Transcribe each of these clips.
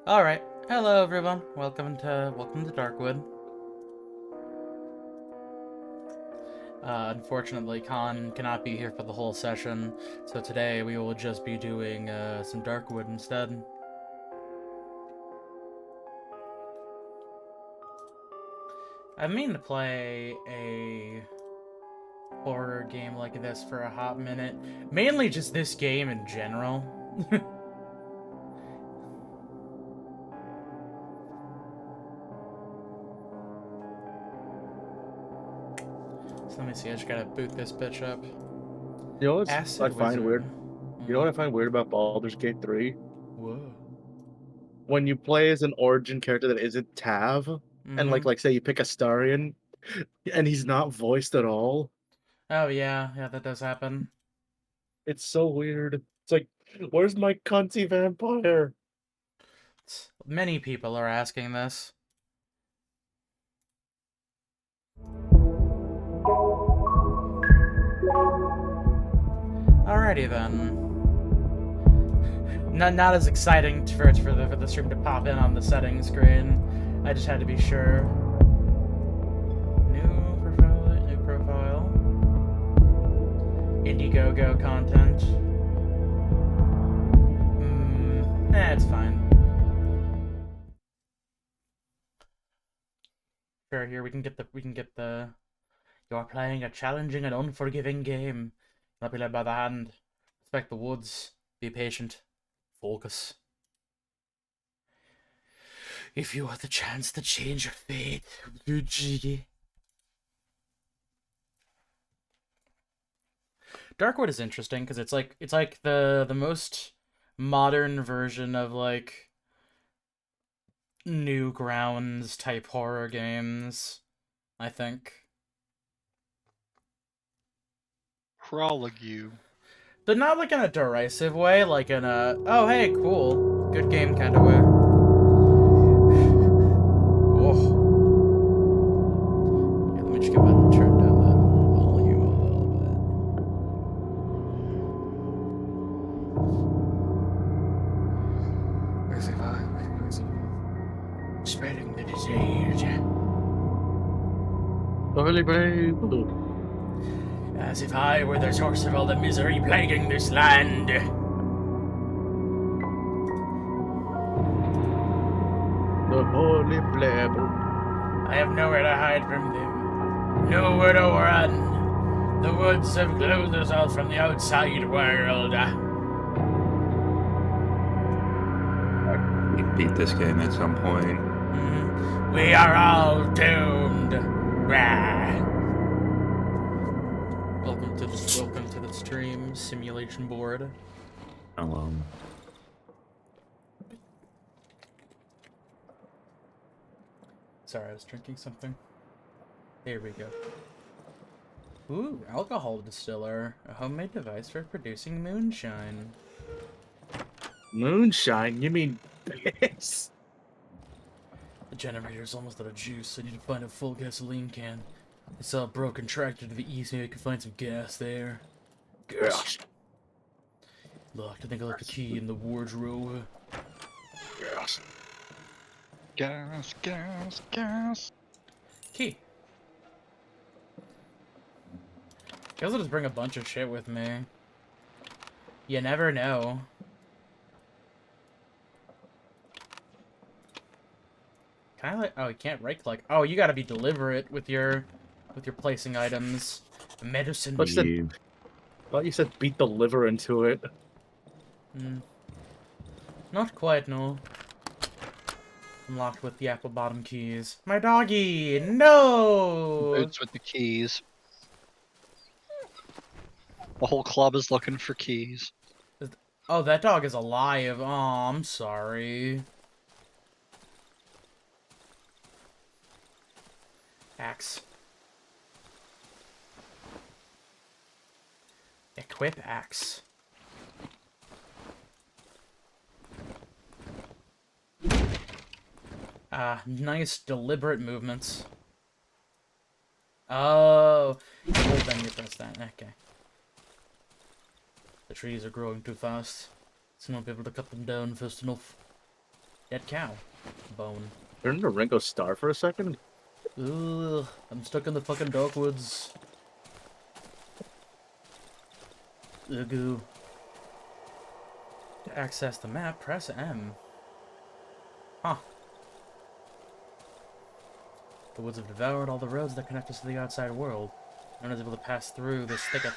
Alright. Hello everyone. Welcome to Darkwood. Unfortunately, Khan cannot be here for the whole session, so today we will just be doing some Darkwood instead. I've meaning to play a horror game like this for a hot minute. Mainly just this game in general. So let me see, I just gotta boot this bitch up. You know what I Acid find Wizard. weird? You know what I find weird about Baldur's Gate 3? Whoa. When you play as an origin character that isn't Tav, and Mm-hmm. like say you pick Astarion, and he's not voiced at all. Oh yeah, that does happen. It's so weird. It's like, where's my cunty vampire? Many people are asking this. Alrighty then. Not as exciting for the stream to pop in on the settings screen. I just had to be sure. New profile. Indiegogo content. It's fine. Sure, here we can get the. You are playing a challenging and unforgiving game. Not be led by the hand. Respect the woods. Be patient. Focus. If you had the chance to change your fate, would you? Darkwood is interesting because it's like the most modern version of like Newgrounds type horror games, I think. Frolic But not like in a derisive way, like in a oh hey cool, good game kind of way. Oh. Yeah, let me just go ahead and turn down that volume a little bit. As if I was spreading the disease. Early babe. As if I were the source of all the misery plaguing this land. The holy blabber. I have nowhere to hide from them. Nowhere to run. The woods have closed us off from the outside world. We beat this game at some point. We are all doomed. Rah. Welcome to the stream simulation board. Sorry, I was drinking something. There we go. Ooh, alcohol distiller. A homemade device for producing moonshine. Moonshine? You mean piss? The generator's almost out of juice. I need to find a full gasoline can. I saw a broken tractor to the east. Maybe I can find some gas there. Gas. Locked. I think I left the key in the wardrobe. Yes. Gas. Key. Guess I'll just bring a bunch of shit with me. You never know. Can I like? Oh, you can't right click. Oh, you gotta be deliberate with your placing items. Medicine. I thought you said beat the liver into it. Not quite, no. I'm locked with the apple bottom keys. My doggy! No! Boots with the keys. The whole club is looking for keys. Oh, that dog is alive. Oh, I'm sorry. Axe. Equip axe. Nice deliberate movements. Oh, hold then you press that. Okay. The trees are growing too fast. So I won't be able to cut them down fast enough. Dead cow. Bone. Turned into Ringo Starr for a second. Ugh, I'm stuck in the fucking Darkwoods. Ugh. To access the map, press M. Huh. The woods have devoured all the roads that connect us to the outside world. No one is able to pass through this thicket.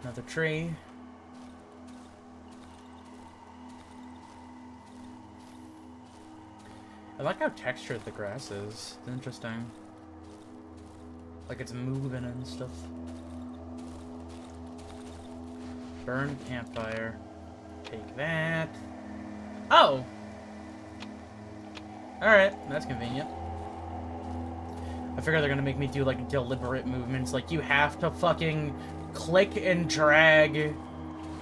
Another tree. I like how textured the grass is. It's interesting. Like it's moving and stuff. Burn campfire. Take that. Oh! Alright, that's convenient. I figure they're gonna make me do like deliberate movements. Like you have to fucking click and drag.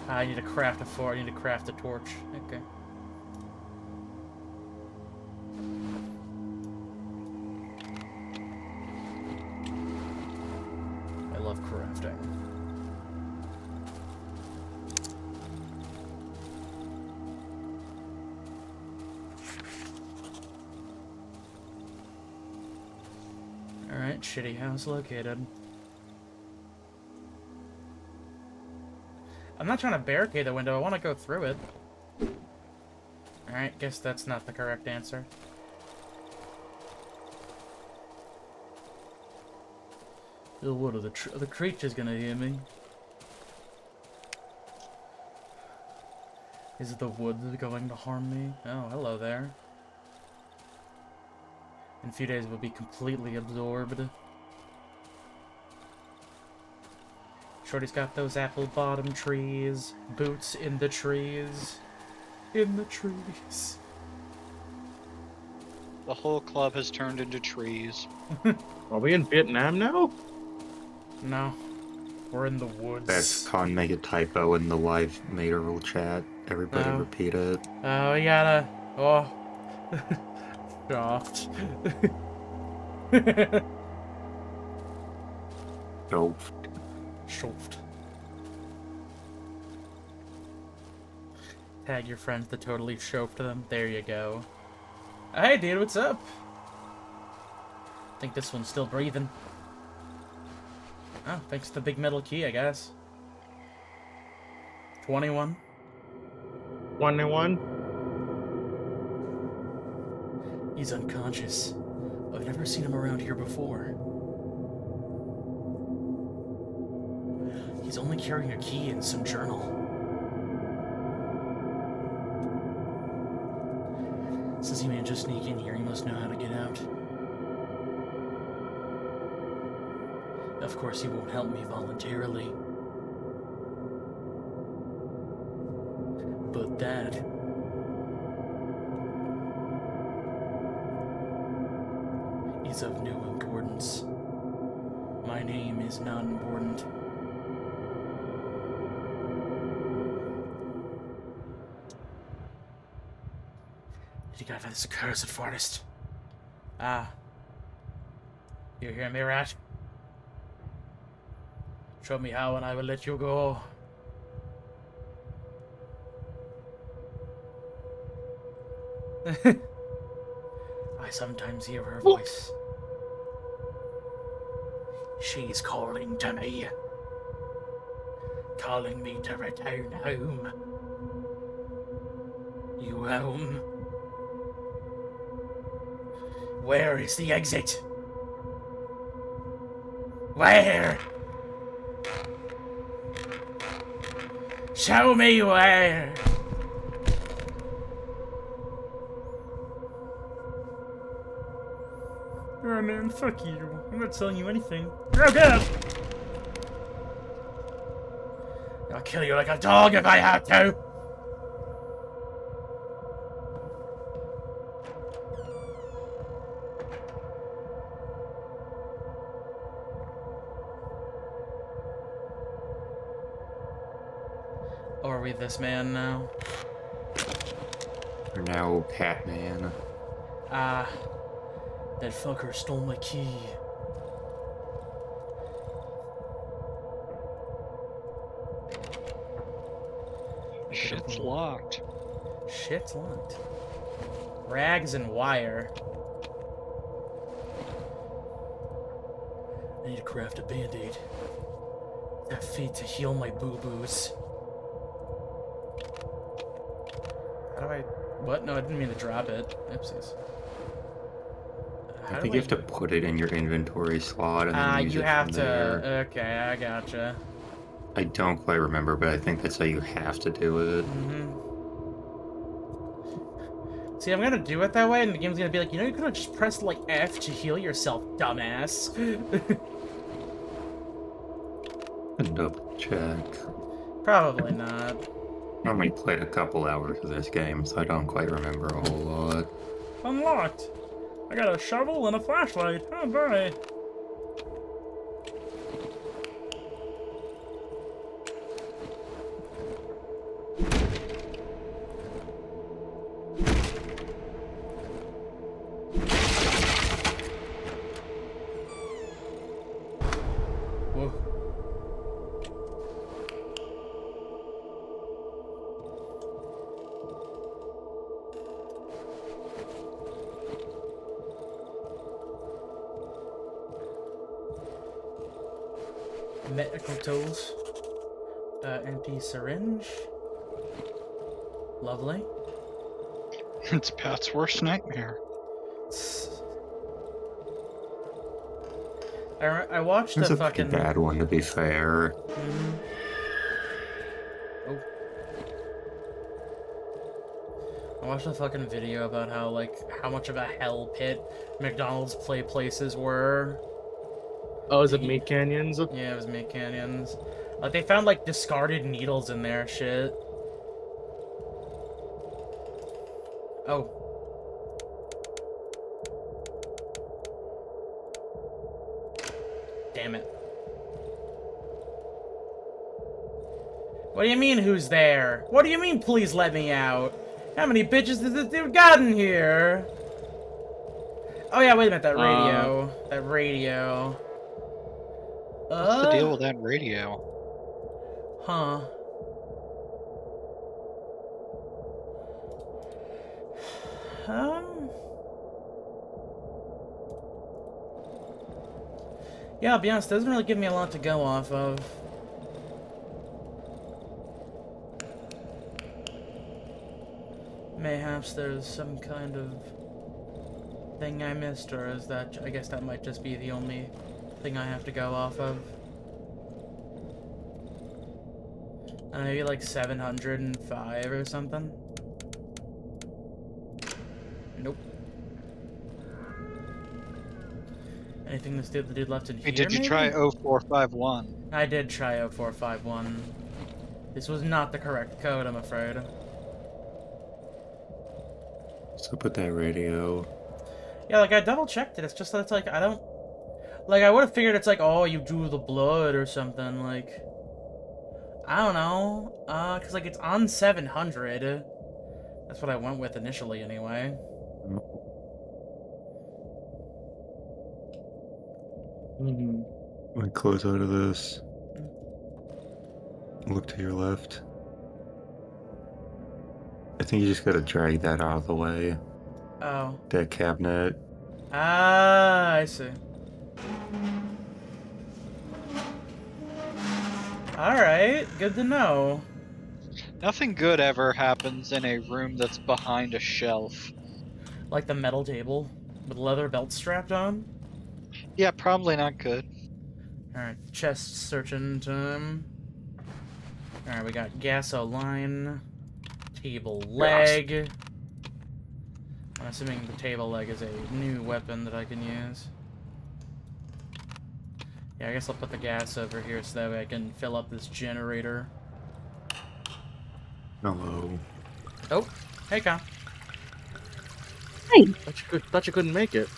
I need to craft a I need to craft a torch. Okay. I love crafting. Alright, shitty house located. I'm not trying to barricade the window, I want to go through it. Alright, guess that's not the correct answer. Oh, what are the creatures gonna hear me? Is it the woods going to harm me? Oh, hello there. In a few days we'll be completely absorbed. Shorty's got those apple bottom trees. Boots in the trees. In the trees. The whole club has turned into trees. Are we in Vietnam now? No. We're in the woods. That's Con made a typo in the live Materville chat. Everybody Oh. repeat it. Oh, we gotta... Oh. Soft. Oh, Soft. Tag your friends to totally chauffed them. There you go. Hey, dude, what's up? I think this one's still breathing. Oh, thanks to the big metal key, I guess. 21. 21? He's unconscious. I've never seen him around here before. He's only carrying a key and some journal. Since he managed to sneak in here, he must know how to get out. Of course, he won't help me voluntarily. But that... is of no importance. My name is not important. Did you get out of this accursed forest? Ah. You hear me, rat? Show me how and I will let you go. I sometimes hear her voice. She's calling to me. Calling me to return home. You home? Where is the exit? Where? Show me where! Oh man, fuck you. I'm not telling you anything. Oh god! I'll kill you like a dog if I have to! Or are we this man now? you're now Patman. Ah, that fucker stole my key. Shit's locked. Shit's locked. Rags and wire. I need to craft a band-aid. That feed to heal my boo-boos. How do I... What? No, I didn't mean to drop it. Oopsies. I think you have to put it in your inventory slot and then use you it have from to... there. Okay, I gotcha. I don't quite remember, but I think that's how you have to do it. See, I'm gonna do it that way, and the game's gonna be like, you know, you could've just pressed, like, F to heal yourself, dumbass. Double check. Probably not. I only played a couple hours of this game, so I don't quite remember a whole lot. Unlocked. I got a shovel and a flashlight. Oh, boy. Whoa. Medical tools. Empty syringe. Lovely. It's Pat's worst nightmare. I watched It's a a pretty fucking... bad one, to be fair. Oh. I watched a fucking video about how, like, how much of a hell pit McDonald's play places were. Oh, is it Meat Canyons? Yeah, it was Meat Canyons. Like, they found, like, discarded needles in there, shit. Oh. Damn it. What do you mean, who's there? What do you mean, please let me out? How many bitches does this dude got in here? Oh yeah, wait a minute, that radio. That radio. What's the deal with that radio? Huh. Yeah, I'll be honest, it doesn't really give me a lot to go off of. Mayhaps there's some kind of thing I missed, or is that... I guess that might just be the only thing I have to go off of. Maybe like 705 or something? Nope. Anything the dude left in Hey, here, did you maybe? try 0451? I did try 0451. This was not the correct code, I'm afraid. So put that radio. Yeah, like, I double-checked it. It's just that it's like, I don't... Like, I would have figured it's like, oh, you drew the blood or something, like... I don't know. Because, like, it's on 700. That's what I went with initially, anyway. Let me close out of this. Look to your left. I think you just gotta drag that out of the way. Oh. That cabinet. Ah, I see. Alright, good to know. Nothing good ever happens in a room that's behind a shelf. Like the metal table with leather belts strapped on? Yeah, probably not good. Alright, chest searching time. Alright, we got gasoline, table leg. I'm assuming the table leg is a new weapon that I can use. Yeah, I guess I'll put the gas over here so that way I can fill up this generator. Hello. Oh, hey, Kyle. Hey, Thought you couldn't make it.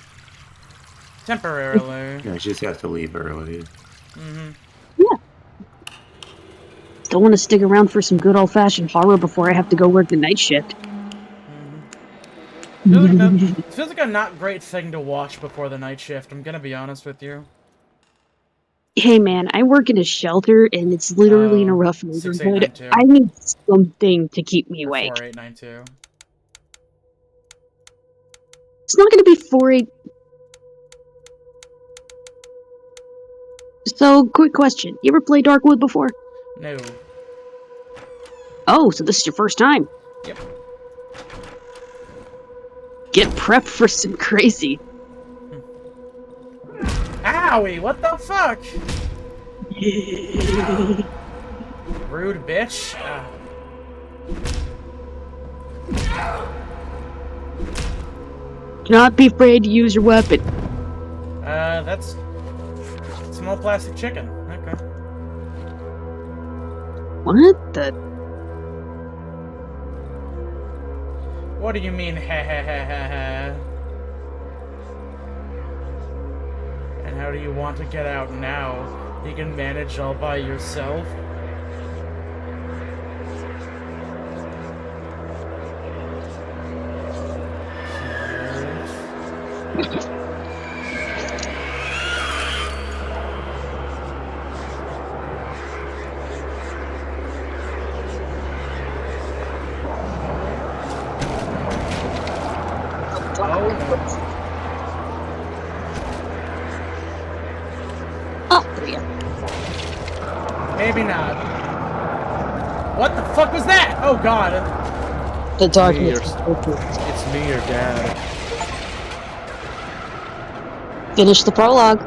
Temporarily. Yeah, you just have to leave early. Mm-hmm. don't want to stick around for some good old-fashioned horror before I have to go work the night shift. It feels like a not great thing to watch before the night shift, I'm gonna be honest with you. Hey man, I work in a shelter and it's literally in a rough neighborhood. 6892. I need something to keep me Or awake. 4892. It's not gonna be 4-8. So, quick question. You ever play Darkwood before? No. Oh, so this is your first time. Yep. Get prepped for some crazy. Owie, what the fuck? Rude bitch. Do not be afraid to use your weapon. That's small plastic chicken. Okay. What the? What do you mean, ha ha ha ha ha? And how do you want to get out now? You can manage all by yourself? Oh, there you go. Maybe not. What the fuck was that? Oh god. The darkness. It's me, your dad. Finish the prologue.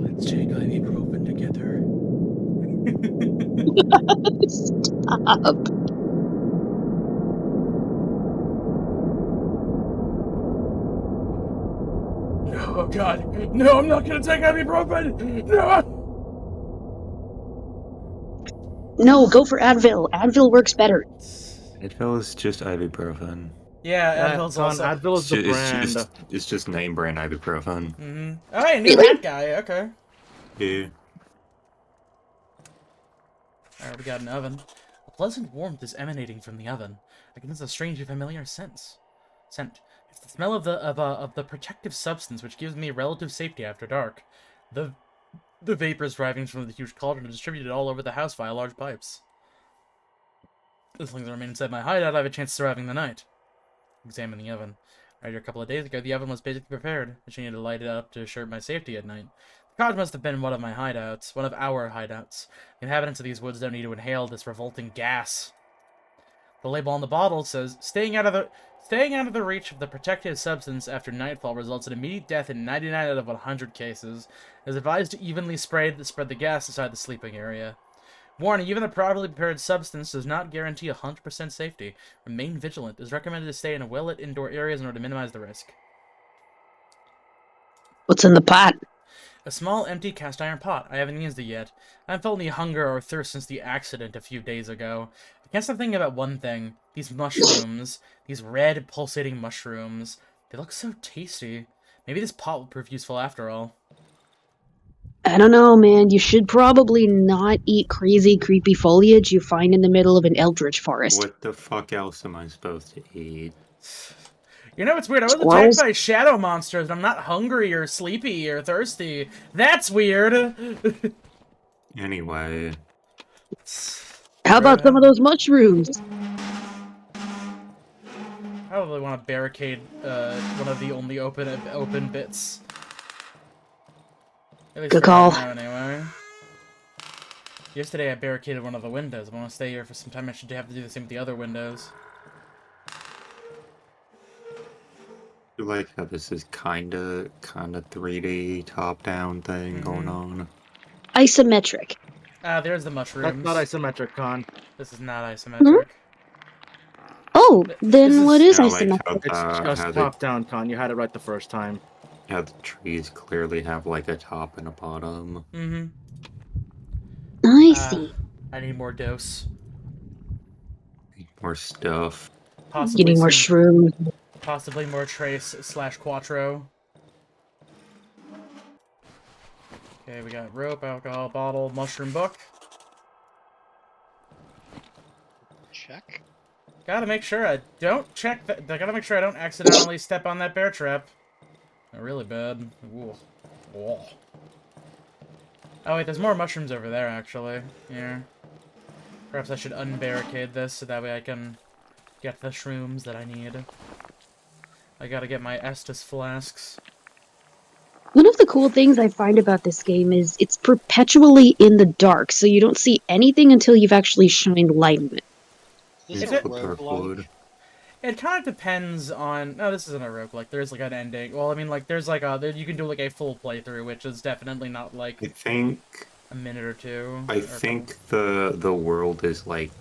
Let's take ibuprofen together. Stop. No, oh god. No, I'm not gonna take ibuprofen! No! No, go for Advil. Advil works better. Advil is just ibuprofen. Yeah, Advil's Con, also... Advil is the brand. It's just name brand ibuprofen. Mm-hmm. Oh, hey, new Really? hat guy. Okay. Yeah. Alright, we got an oven. A pleasant warmth is emanating from the oven. I can sense a strangely familiar scent. It's the smell of the protective substance which gives me relative safety after dark. The vapors driving from the huge cauldron are distributed all over the house via large pipes. As long as I remain inside my hideout, I have a chance of surviving the night. Examine the oven. Right, a couple of days ago, the oven was basically prepared. I just needed to light it up to assure my safety at night. The cottage must have been one of my hideouts, one of our hideouts. The inhabitants of these woods don't need to inhale this revolting gas. The label on the bottle says, staying out of the reach of the protective substance after nightfall results in immediate death in 99 out of 100 cases. It is advised to evenly spread the gas inside the sleeping area. Warning, even a properly prepared substance does not guarantee 100% safety. Remain vigilant. It is recommended to stay in well-lit indoor areas in order to minimize the risk. What's in the pot? A small, empty cast-iron pot. I haven't used it yet. I haven't felt any hunger or thirst since the accident a few days ago. I can't stop thinking about one thing. These mushrooms. These red, pulsating mushrooms. They look so tasty. Maybe this pot will prove useful after all. I don't know, man. You should probably not eat crazy, creepy foliage you find in the middle of an eldritch forest. What the fuck else am I supposed to eat? You know, it's weird. I was Squirrels? attacked by shadow monsters, and I'm not hungry or sleepy or thirsty. That's weird. Anyway. How about some of those mushrooms? I probably want to barricade one of the only open bits. At least Good for call. right now, anyway. Yesterday I barricaded one of the windows. I want to stay here for some time. I should have to do the same with the other windows. I like how this is kinda 3D top-down thing going on. Isometric. Ah, there's the That's mushrooms. not isometric, Con. This is not isometric. Oh, then This is- what is I like isometric? It's how, just how, top down, Con. You had it right the first time. how the trees clearly have like a top and a bottom. Mm-hmm. I see. I need more dose. More stuff. Possibly Getting more soon. shrooms. Possibly more Trace / Quattro. Okay, we got rope, alcohol bottle, mushroom book. Check. Gotta make sure I don't check that. I gotta make sure I don't accidentally step on that bear trap. They're really bad. Ooh. Whoa. Oh wait, there's more mushrooms over there actually. Here. Perhaps I should unbarricade this so that way I can get the shrooms that I need. I gotta get my Estus flasks. One of the cool things I find about this game is it's perpetually in the dark, so you don't see anything until you've actually shined light on it. Is It's this a called roguelike? Darkwood. It kind of depends on... No, this isn't a roguelike. There's, like, an ending. Well, I mean, like, there's, like, you can do, like, a full playthrough, which is definitely not, like, I think a minute or two. I think the world is like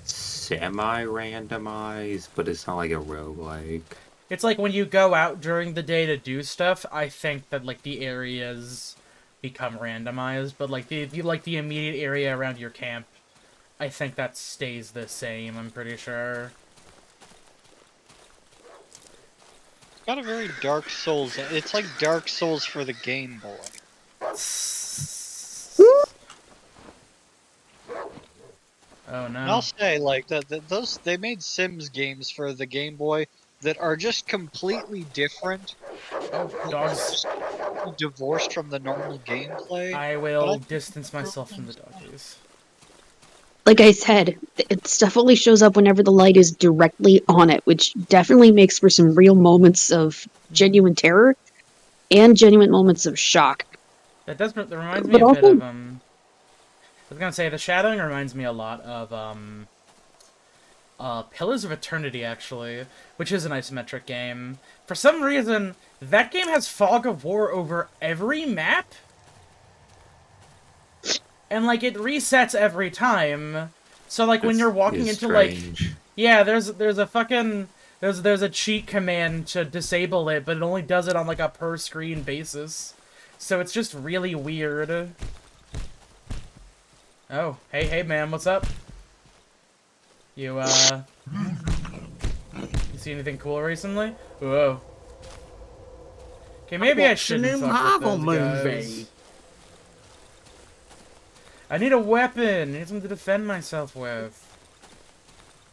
semi-randomized, but it's not like a roguelike. It's like when you go out during the day to do stuff, I think that, like, the areas become randomized, but, like, the immediate area around your camp, I think that stays the same, I'm pretty sure. It's got a very Dark Souls. It's like Dark Souls for the Game Boy. Oh no. And I'll say, like, they made Sims games for the Game Boy that are just completely different, Oh, dogs. divorced from the normal gameplay. I But will I- distance myself from the doggies. Like I said, stuff only shows up whenever the light is directly on it, which definitely makes for some real moments of genuine terror and genuine moments of shock. That reminds me But a bit also- of, I was gonna say, the shadowing reminds me a lot of, Pillars of Eternity, actually, which is an isometric game. For some reason, that game has Fog of War over every map. And, like, it resets every time. So, like, when you're walking It's into, like... strange. Yeah, there's a fucking... There's a cheat command to disable it, but it only does it on, like, a per-screen basis. So it's just really weird. Oh, hey, man, what's up? You see anything cool recently? Whoa. Okay, maybe I shouldn't fuck with those guys. I need a weapon! I need something to defend myself with.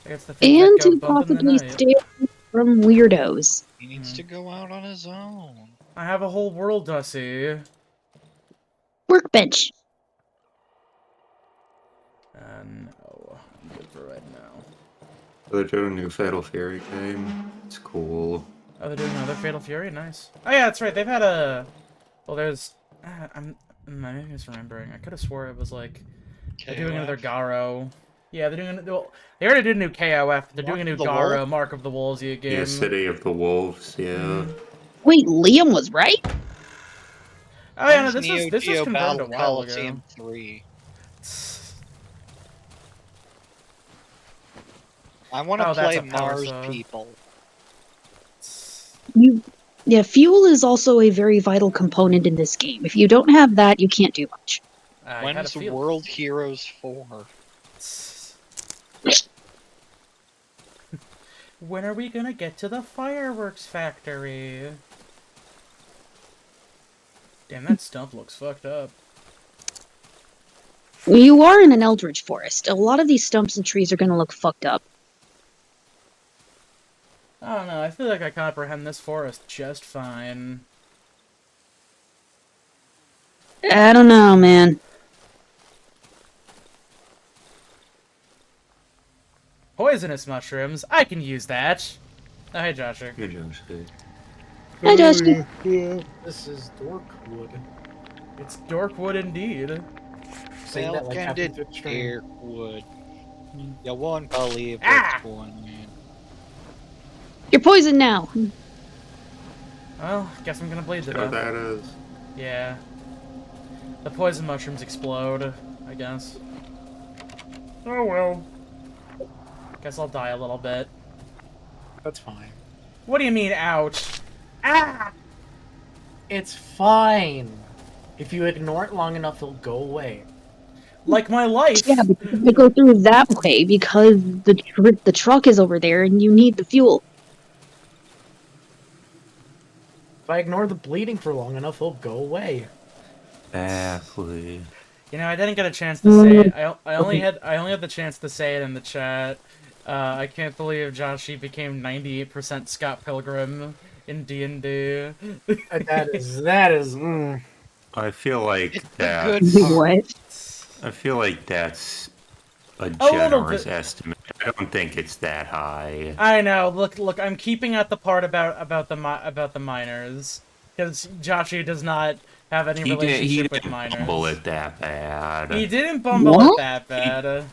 I guess the things And that go to bump in the possibly night. stay away from weirdos. He needs to go out on his own. I have a whole world to see. Workbench. No, I'm good for right now. They're doing a new Fatal Fury game. It's cool. Oh, they're doing another Fatal Fury? Nice. Oh yeah, that's right, they've had a... Well, there's... maybe I'm misremembering. I could have swore it was like... They're doing another Garo. Yeah, they're doing... Well, they already did a new KOF. They're doing a new Mark of the Garo, Wolf? Mark of the Wolves game. Yeah, City of the Wolves, yeah. Wait, Liam was right? Oh yeah, no, When's this Neo was Geo confirmed Battle a while Coliseum ago. 3? I want to Oh, that's play a power Mars saw. People. Yeah, fuel is also a very vital component in this game. If you don't have that, you can't do much. I had a When's feel. World Heroes 4? When are we gonna get to the fireworks factory? Damn, that stump looks fucked up. You are in an eldritch forest. A lot of these stumps and trees are going to look fucked up. I don't know, I feel like I comprehend this forest just fine. I don't know, man. Poisonous mushrooms, I can use that. Oh, hey, Josher. Good job, Steve. Hi, Dusty. This is Darkwood. It's Darkwood indeed. Saying that like half Welcome the to stream. Darkwood. You won't believe Ah! what's going on. You're poisoned now. Well, guess I'm gonna bleed to You know what death. that is? Yeah. The poison mushrooms explode, I guess. Oh well. Guess I'll die a little bit. That's fine. What do you mean, ouch? Ah! It's fine. If you ignore it long enough, it'll go away. Like my life. Yeah, but you have to go through that way because the truck is over there and you need the fuel. If I ignore the bleeding for long enough, it'll go away. Exactly. You know, I didn't get a chance to say it. I only Okay. had the chance to say it in the chat. I can't believe Joshi became 98% Scott Pilgrim in D&D. That is. I feel like It's the good that's. part. What? I feel like that's a A little generous bit. estimate. I don't think it's that high. I know. Look. I'm keeping out the part about the miners, because Joshi does not have any He relationship with didn't bumble miners. it that bad. He didn't bumble it What? that bad.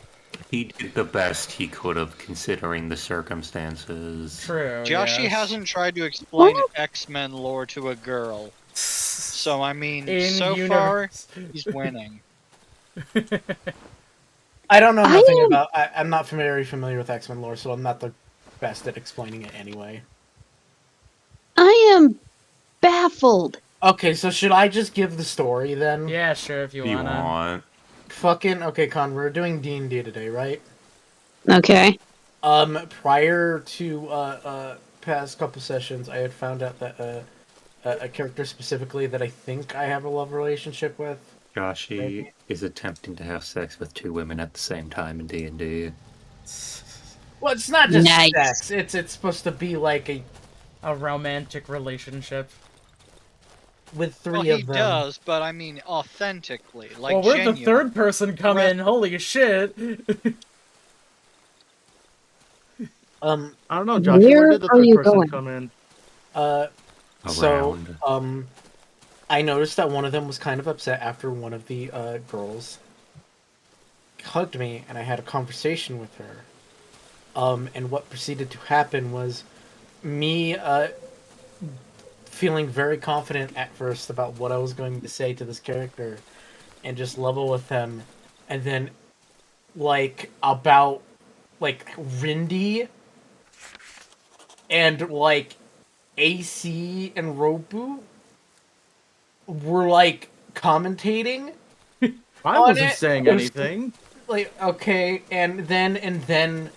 He did the best he could have considering the circumstances. True. Joshi yes. hasn't tried to explain X-Men lore to a girl. So, I mean, In so far, he's winning. I don't know I nothing am- about. I'm not very familiar with X-Men lore, so I'm not the best at explaining it anyway. I am baffled. Okay, so should I just give the story then? Yeah, sure. If you If you wanna. want. Fucking okay, Con. We're doing D&D today, right? Okay. Prior to past couple sessions, I had found out that a character specifically that I think I have a love relationship with. Joshi is attempting to have sex with 2 women at the same time in D&D. Well, it's not just Nice. sex. It's supposed to be like A romantic relationship. with 3 Well, of he them. does, but I mean, authentically, like Well, where'd the genuine. third person come Re- in? Holy shit! Um. I don't know, Josh. Where Where did the are third you person going? come in? So Around. I noticed that one of them was kind of upset after one of the girls hugged me, and I had a conversation with her. And what proceeded to happen was me feeling very confident at first about what I was going to say to this character, and just level with them, and then about Rindy and AC and Robu were commentating I on wasn't it. saying It was anything. okay, and then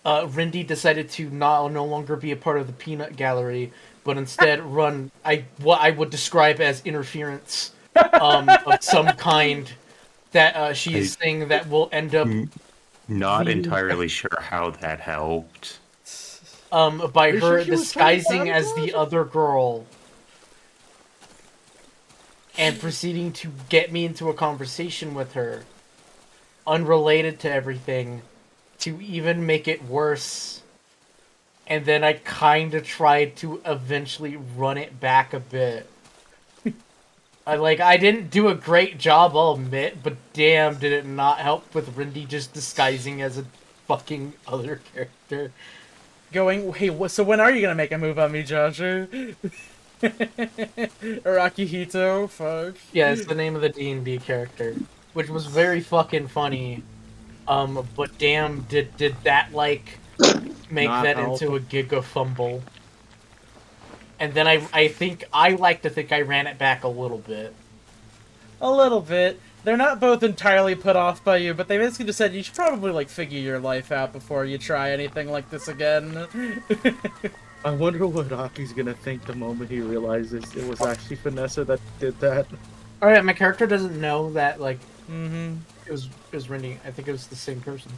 Rindy decided to no longer be a part of the peanut gallery, but instead run what I would describe as interference of some kind that she is saying that will end up Not leading- entirely sure how that helped. by You her sure she was disguising saying as that? the other girl and proceeding to get me into a conversation with her unrelated to everything to even make it worse. And then I kind of tried to eventually run it back a bit. I didn't do a great job, I'll admit, but damn, did it not help with Rindy just disguising as a fucking other character. Going, hey, so when are you gonna make a move on me, Joshua? Arakihito, fuck. Yeah, it's the name of the D&D character, which was very fucking funny. But damn, did that make Not that help. into a giga fumble? And then I like to think I ran it back a little bit. A little bit. They're not both entirely put off by you, but they basically just said you should probably, figure your life out before you try anything like this again. I wonder what Aki's gonna think the moment he realizes it was actually Vanessa that did that. All right, my character doesn't know that Mm-hmm. it was Rindy. I think it was the same person.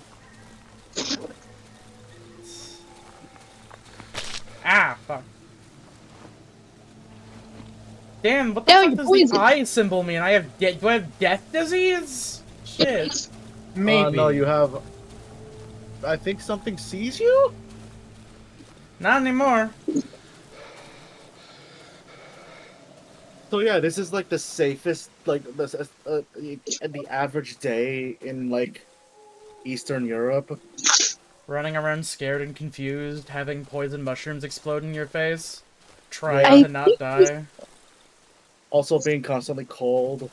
Ah, fuck. Damn, what the No, fuck you're does poisoned. the eye symbol mean? Do I have death disease? Shit. Maybe. No, you have. I think something sees you? Not anymore. So yeah, this is the safest, the average day in Eastern Europe. Running around scared and confused, having poison mushrooms explode in your face, trying Yeah. to not die. Also being constantly cold.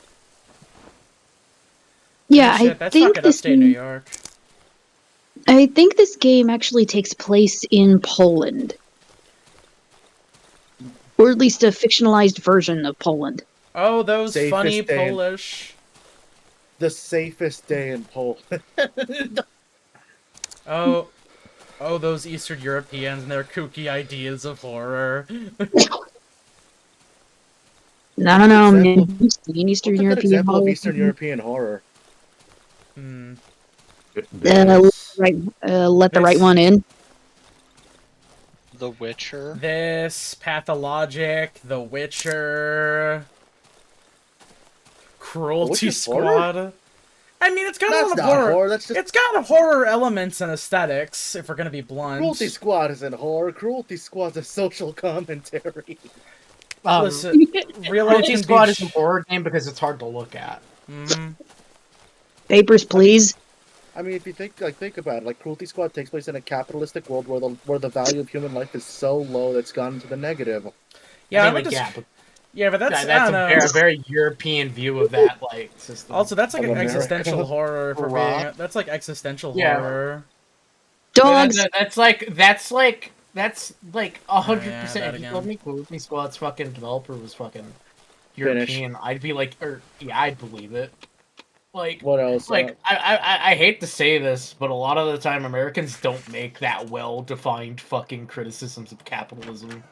Yeah, Shit, I that's think fucking this upstate New game, York. I think this game actually takes place in Poland. Or at least a fictionalized version of Poland. Oh, those Safest funny day in- Polish. the safest day in Poland. Oh, oh, those Eastern Europeans and their kooky ideas of horror. No, Example- man. You've seen Eastern What's a good European example of horror. Eastern European horror? Hmm. This. Right, let the right This- one in. The Witcher. This, Pathologic, The Witcher, Cruelty Witcher's horror? Squad. I mean, it's got a That's lot of not horror. horror. That's just It's got horror elements and aesthetics, if we're gonna be blunt. Cruelty Squad isn't horror. Cruelty Squad's a social commentary. Listen, real life Cruelty can Squad be is a horror game because it's hard to look at. Papers, please. I mean, if you think about it, like Cruelty Squad takes place in a capitalistic world where the value of human life is so low that it's gone into the negative. Yeah, I I mean, would like, just, yeah, but yeah, but that's I that's don't a know. very European view of that like system. Also, that's like Of an America. existential horror for Rock. being. That's like existential Yeah. horror. Dogs. That's like 100%. Yeah, that If you again. told me Cruelty Squad's fucking developer was fucking European, I'd be like, I'd believe it. Like, What else? I hate to say this, but a lot of the time Americans don't make that well-defined fucking criticisms of capitalism.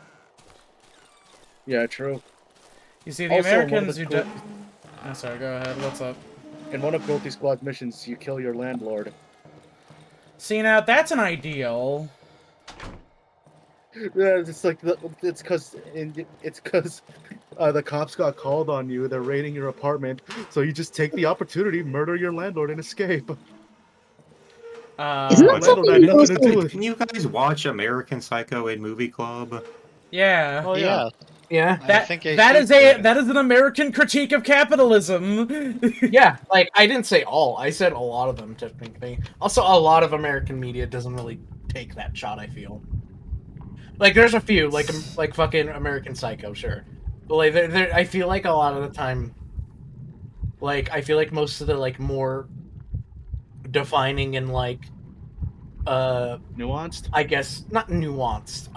Yeah, true. You see, the Also, one of Americans the who. cool- Oh, sorry. Go ahead. What's up? In one of Cruelty Squad's missions, you kill your landlord. See, now that's an ideal. Yeah, it's like it's because the cops got called on you. They're raiding your apartment, so you just take the opportunity, murder your landlord, and escape. Isn't Uh, that Landlord something had you're nothing supposed to do to... with. Can you guys watch American Psycho in movie club? yeah. Oh Yeah. Yeah. I That think that AC is did. that is an American critique of capitalism. Yeah, like, I didn't say all. I said a lot of them, technically. Also, a lot of American media doesn't really take that shot, I feel. Like, there's a few, like fucking American Psycho, sure. But, like, I feel like a lot of the time, like, I feel like most of the, like, more defining and, like, Nuanced. I guess, not nuanced,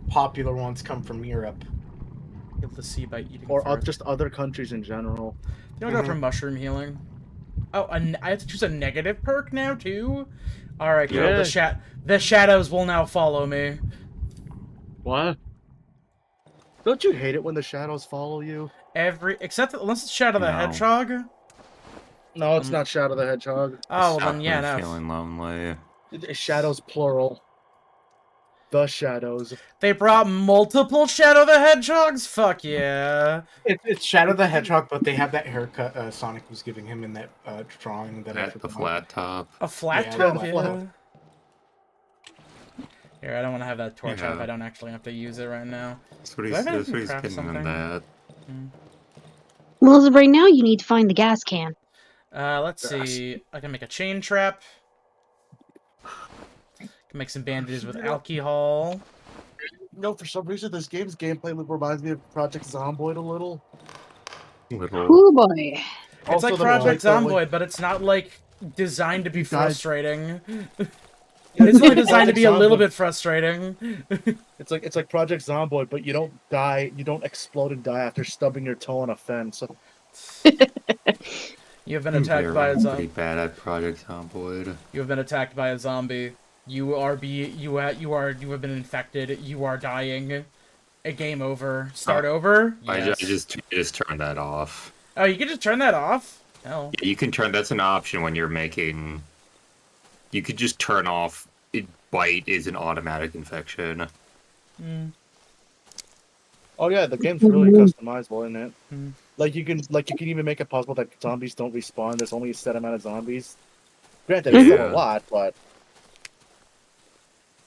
popular ones come from Europe. Able to see by eating Or first. just other countries in general. You don't go for mushroom healing. Oh, I have to choose a negative perk now too. All right, cool. Yeah. The shadows will now follow me. What? Don't you hate it when the shadows follow you? Except unless it's Shadow the No. Hedgehog. No, it's not Shadow the Hedgehog. Oh, well Stop then yeah, me no. feeling lonely. Shadows plural. The shadows. They brought multiple Shadow the Hedgehogs. Fuck yeah. It's Shadow the Hedgehog, but they have that haircut Sonic was giving him in that drawing that I At the forgot. flat top. A flat Yeah, top. the Yeah. flat. Here, I don't want to have that torch Yeah. up. I don't actually have to use it right now. That's what Do I have anything to he's craft getting on something? that. Well, as of right now, you need to find the gas can. Let's see. I can make a chain trap. Can make some bandages with alcohol. No, for some reason this game's gameplay reminds me of Project Zomboid a little. Little. Oh boy. It's Also, like the Project point, though, Zomboid, but it's not like designed to be You died- frustrating. It's only designed to be a little Zomboid. bit frustrating. It's like Project Zomboid, but you don't die. You don't explode and die after stubbing your toe on a fence. You have been attacked by a Pretty zombie. bad at Project Zomboid. You have been attacked by a zombie. You have been infected. You are dying. A game over. Start over. I Yes. just turned that off. Oh, you can just turn that off. Hell. Yeah, you can turn. That's an option when you're making. You could just turn off. Bite is an automatic infection. Oh yeah, the game's really customizable, isn't it? Mm. Like you can even make it possible that zombies don't respawn. There's only a set amount of zombies. Granted, it's still a Yeah. lot, but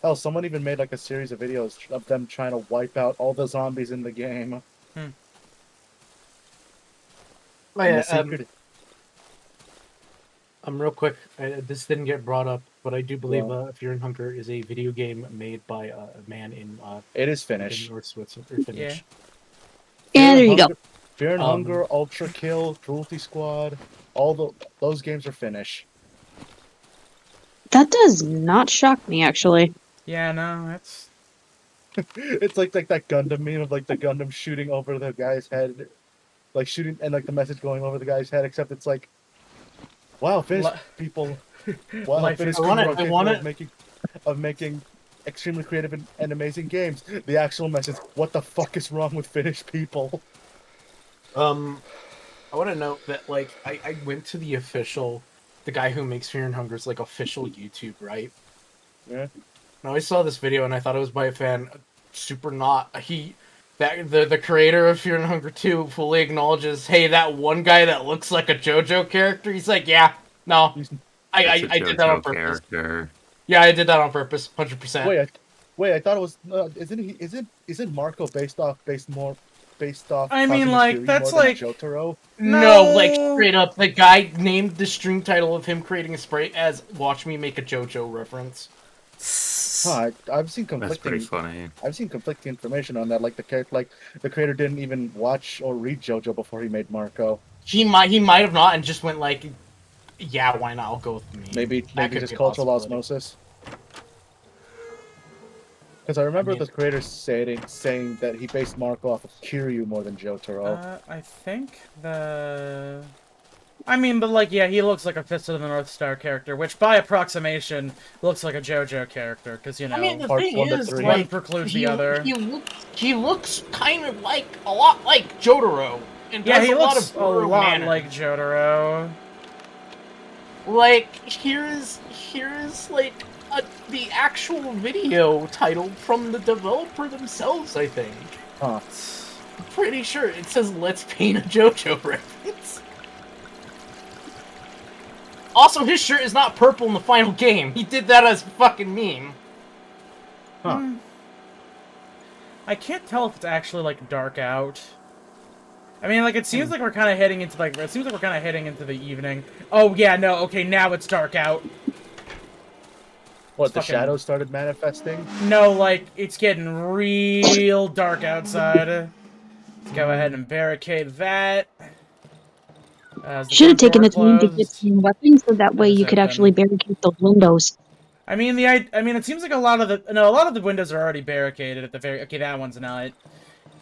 hell, someone even made like a series of videos of them trying to wipe out all the zombies in the game. Oh, And yeah, the secret- real quick, this didn't get brought up, but I do believe Well. Fear and Hunger is a video game made by a man in it is finished. North Switzerland. Or Finnish. And there you go. Fear and Um, Hunger, Ultra Kill, Cruelty Squad, those games are finished. That does not shock me, actually. Yeah, no, that's. It's like that Gundam meme of like the Gundam shooting over the guy's head, like shooting and like the message going over the guy's head. Except it's like Wow, Finnish Li- people. Wow, Life Finnish is people I are capable wanna- of making extremely creative and amazing games. The actual message: what the fuck is wrong with Finnish people? I want to note that like I went to the guy who makes Fear and Hunger's like official YouTube, right? Yeah. And I saw this video and I thought it was by a fan. Super not. The creator of Fear and Hunger 2 fully acknowledges, hey, that one guy that looks like a JoJo character. He's like, yeah, no, He's- I did that on JoJo purpose. character. Yeah, I did that on purpose, 100%. Wait, I thought it was. Isn't Marco based off I mean, Kazuma like, Kiryu that's more than like- Jotaro? No, like No. straight up, the guy named the stream title of him creating a spray as "Watch me make a JoJo reference." I've seen That's pretty conflicting. funny. I've seen conflicting information on that. Like the creator didn't even watch or read JoJo before he made Marco. He might have not, and just went like, "Yeah, why not? I'll go with me." Maybe That could just be a cultural possibility. osmosis. Because I remember I mean- the creator saying that he based Marco off of Kiryu more than Jotaro. I think I mean, but like, yeah, he looks like a Fist of the North Star character, which by approximation looks like a JoJo character, because you know, I mean, the Parts thing 1 to is, 3. one like, precludes the other. He looks kind of like a lot like Jotaro, and Yeah, does he a lot looks of a Jotaro lot manner. like Jotaro. Like, here's like the actual video title from the developer themselves. I think. Huh. I'm pretty sure it says "Let's paint a JoJo reference." Also, his shirt is not purple in the final game. He did that as a fucking meme. Huh. I can't tell if it's actually like dark out. I mean, like, it seems like we're kind of heading into the evening. Oh yeah, no, okay, now it's dark out. What, the fucking- shadows started manifesting? No, like, it's getting real dark outside. Let's go ahead and barricade that. As the Should have front door taken the time to get closed. some weapons so that way is you could open. actually barricade those windows. I mean, it seems like a lot of the windows are already barricaded at the very. Okay, that one's not.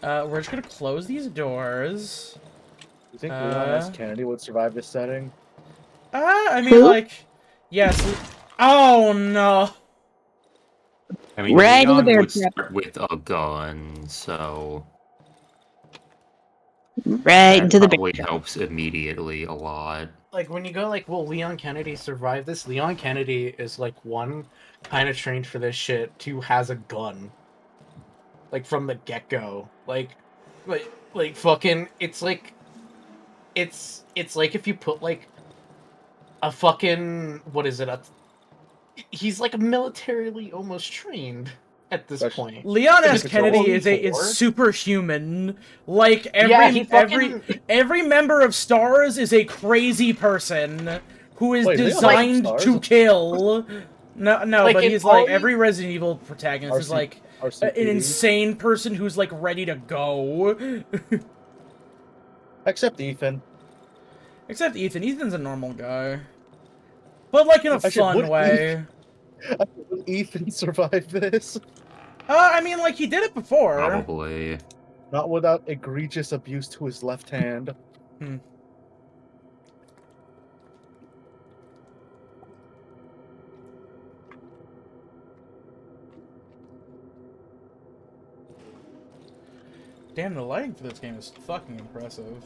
We're just gonna close these doors. You think Leon S. Kennedy would survive this setting? I mean, Who? like, yes. Oh no. I mean, Right in the Leon bear would trap. start with a gun, so Right that into the bear probably trap. helps immediately a lot. Like, when you go, like, will Leon Kennedy survive this? Leon Kennedy is, like, one, kind of trained for this shit, two, has a gun. Like, from the get-go. Like, fucking, it's like if you put, like, a fucking, what is it, he's, like, militarily almost trained at this Especially- point. Leon S. Because Kennedy it's is all superhuman. Like Yeah, he fucking- every member of Stars is a crazy person who is Wait, Leon designed Stars? to kill. No, Like, but in he's all like the- every Resident Evil protagonist is RC like an RCPD? insane person who's like ready to go. Except Ethan. Except Ethan. Ethan's a normal guy, but like in a Actually, fun would way. Will Ethan survive this? I mean, like he did it before. Probably. Not without egregious abuse to his left hand. Damn, the lighting for this game is fucking impressive.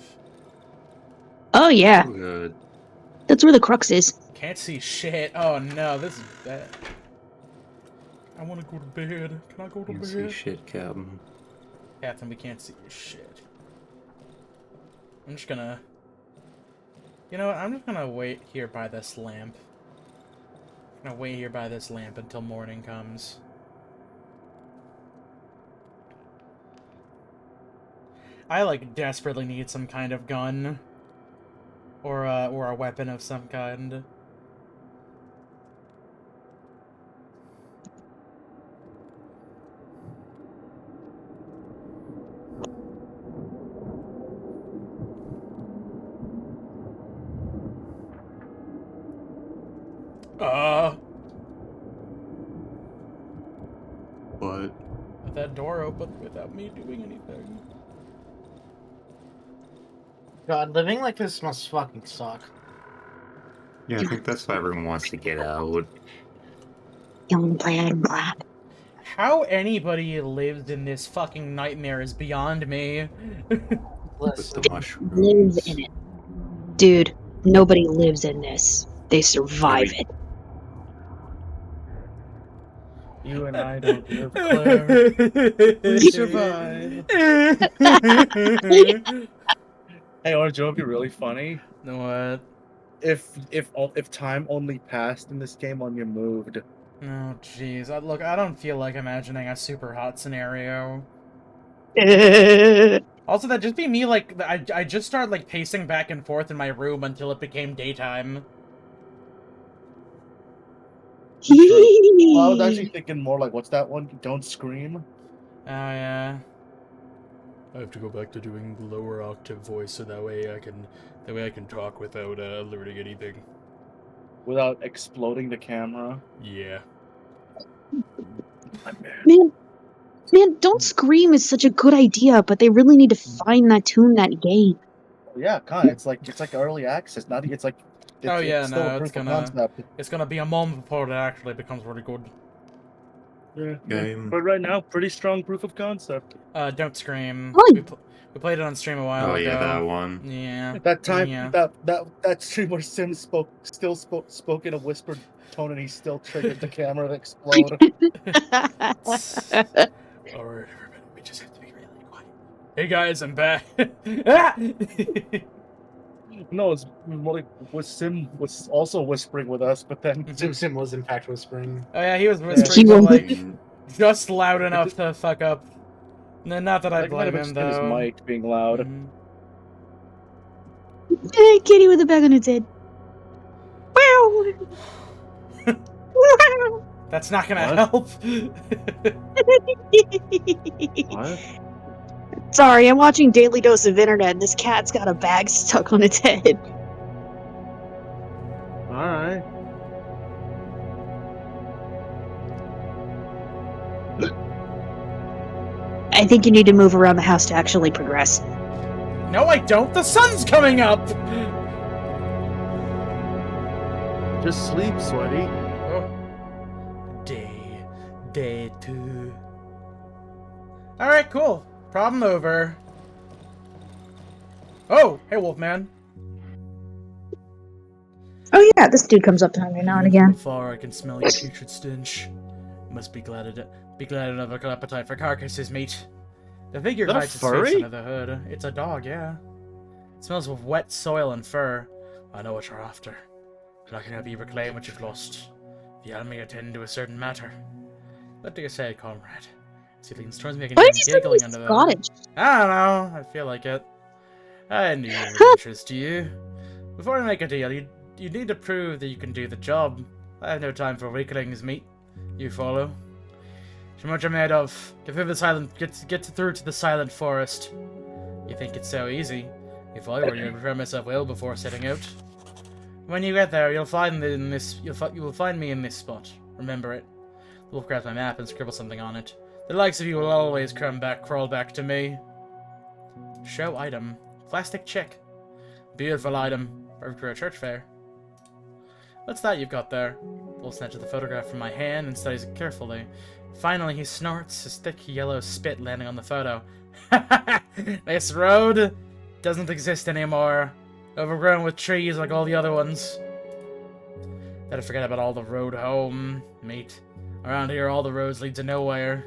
Oh yeah, Good. that's where the crux is. Can't see shit. Oh no, this is bad. I want to go to bed. Can I go to Can't see bed? shit, Captain. Captain, we can't see your shit. I'm just gonna... You know what? I'm just gonna wait here by this lamp. I'm gonna wait here by this lamp until morning comes. I, like, desperately need some kind of gun. Or a weapon of some kind. What? Let that door open without me doing anything. God, living like this must fucking suck. Yeah, I think that's what everyone wants to get out. Young black black. How anybody lives in this fucking nightmare is beyond me. With Listen, the Live in mushrooms. it. Dude, nobody lives in this. They survive we- it. You and I don't live, Claire. We survive. Hey, or Joe, it'd be really funny What? if time only passed in this game when you moved. Oh, jeez. Look, I don't feel like imagining a super hot scenario. Also, that'd just be me, like, I just start, like, pacing back and forth in my room until it became daytime. Well, I was actually thinking more like, what's that one? Don't Scream. Oh, yeah. I have to go back to doing the lower octave voice so that way I can talk without alerting anything. Without exploding the camera. Yeah. Man, Don't Scream is such a good idea, but they really need to find that tune that game. Yeah, kind of. It's like early access. Not it's like Oh yeah, it's still no, a proof of concept. it's gonna be a moment before it actually becomes really good. Yeah, Game. but right now, pretty strong proof of concept. Don't Scream. Oh. We played it on stream a while Oh ago. yeah, that one. Yeah. That time, Yeah. that stream where Sim spoke in a whispered tone, and he still triggered the camera to explode. Alright, everybody, we just have to be really quiet. Hey guys, I'm back. Ah! No, it's more like Sim was also whispering with us, but then Sim was in fact whispering. Oh yeah, he was He whispering, but was. like Mm, just loud enough to fuck up. No, not that I like might blame have him just been his though. mic being loud. Mhm. Hey, kitty with a bag on its head. Wow. That's not gonna What? help. What? Sorry, I'm watching Daily Dose of Internet and this cat's got a bag stuck on its head. All right. I think you need to move around the house to actually progress. No, I don't. The sun's coming up. Just sleep, sweaty. Oh. Day 2. All right, cool. Problem over. Oh, hey, Wolfman. Oh yeah, this dude comes up every now and again. From afar, I can smell your putrid stench. You must be glad to have an appetite for carcasses, mate. The figure Is that a hides its face furry? under the hood. It's a dog, yeah. It smells of wet soil and fur. I know what you're after. But I can help you reclaim what you've lost. If you help me attend to a certain matter. What do you say, comrade? As he leans towards me, I can Why hear did him you giggling say under the Scottish? I don't know. I feel like it. I knew it would interest you. Before I make a deal, you need to prove that you can do the job. I have no time for weaklings, mate. You follow? Show me what you're made of. Get through to the silent forest. You think it's so easy? If I were you, I'd prepare myself well before setting out. When you get there, you'll find me in this. You will find me in this spot. Remember it. The wolf grabs my map and scribbles something on it. The likes of you will always crawl back to me. Show item. Plastic chick. Beautiful item. Perfect for a church fair. What's that you've got there? Wolf snatches the photograph from my hand and studies it carefully. Finally, he snorts, his thick yellow spit landing on the photo. This road doesn't exist anymore. Overgrown with trees like all the other ones. Better forget about all the road home, mate. Around here, all the roads lead to nowhere.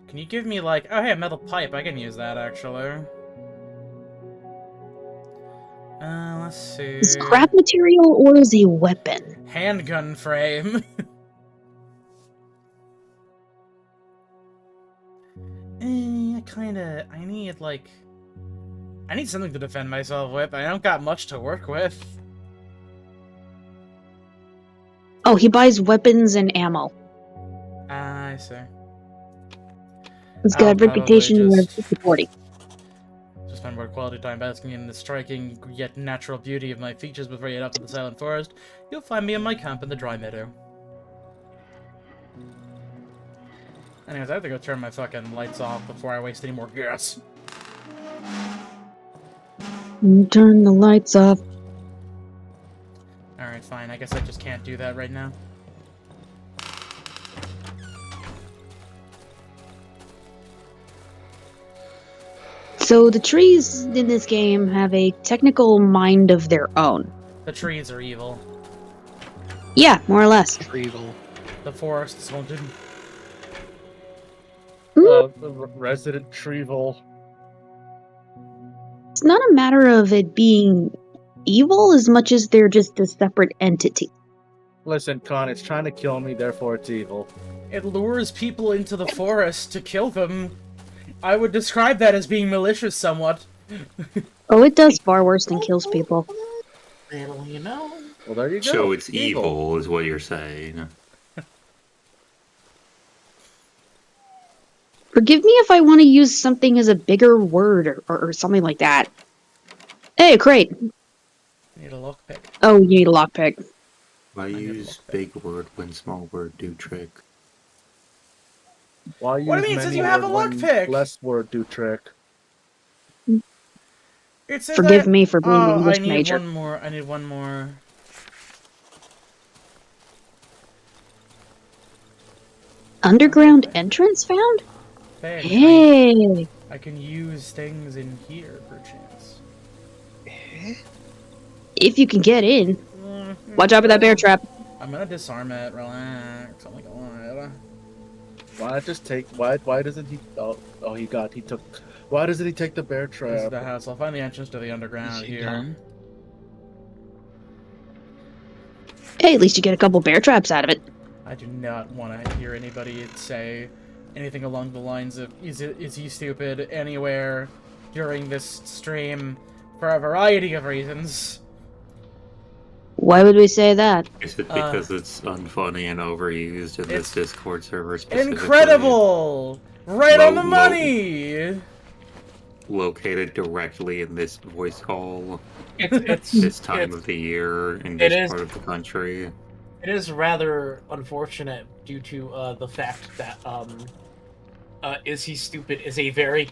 Can you give me, like... Oh, hey, a metal pipe. I can use that, actually. Let's see... Is scrap material or is he a weapon? Handgun frame. I need, like... I need something to defend myself with. I don't got much to work with. Oh, he buys weapons and ammo. I see. He's got a probably reputation of just supporting. spend more quality time basking in the striking yet natural beauty of my features before you head up to the silent forest. You'll find me in my camp in the dry meadow. Anyways, I have to go turn my fucking lights off before I waste any more gas. Turn the lights off. Alright, fine. I guess I just can't do that right now. So the trees in this game have a technical mind of their own. The trees are evil. Yeah, more or less. Evil. The forest is haunted. The resident Treevil. It's not a matter of it being evil as much as they're just a separate entity. Listen, Con, it's trying to kill me, therefore it's evil. It lures people into the forest to kill them. I would describe that as being malicious somewhat. Oh, it does far worse than kills people. Little you know. Well, there you go. So it's evil, is what you're saying. Forgive me if I want to use something as a bigger word or something like that. Hey, crate. Need a lockpick. Oh, you need a lockpick. Why need a use big word when small word do trick? Why What do you mean, use since many you have a word when lockpick? less word do trick? It says Forgive me for being an I English need major. one more. I need one more. Underground entrance found? Thing. Hey! I can use things in here, perchance. If you can get in. Watch out for that bear trap. I'm gonna disarm it. Relax. Oh my god. Why not just take? Why doesn't he? Oh, he took. Why doesn't he take the bear This is trap? the house. I'll find the entrance to the underground Is he here. done? Hey, at least you get a couple bear traps out of it. I do not want to hear anybody say anything along the lines of is he stupid anywhere during this stream for a variety of reasons. Why would we say that? Is it because it's unfunny and overused in it's this Discord server specifically? Incredible! Right on the Low- money! Located directly in this voice call, It's this time it's, of the year, in it this is- part of the country. it is rather unfortunate due to the fact that is he stupid is a very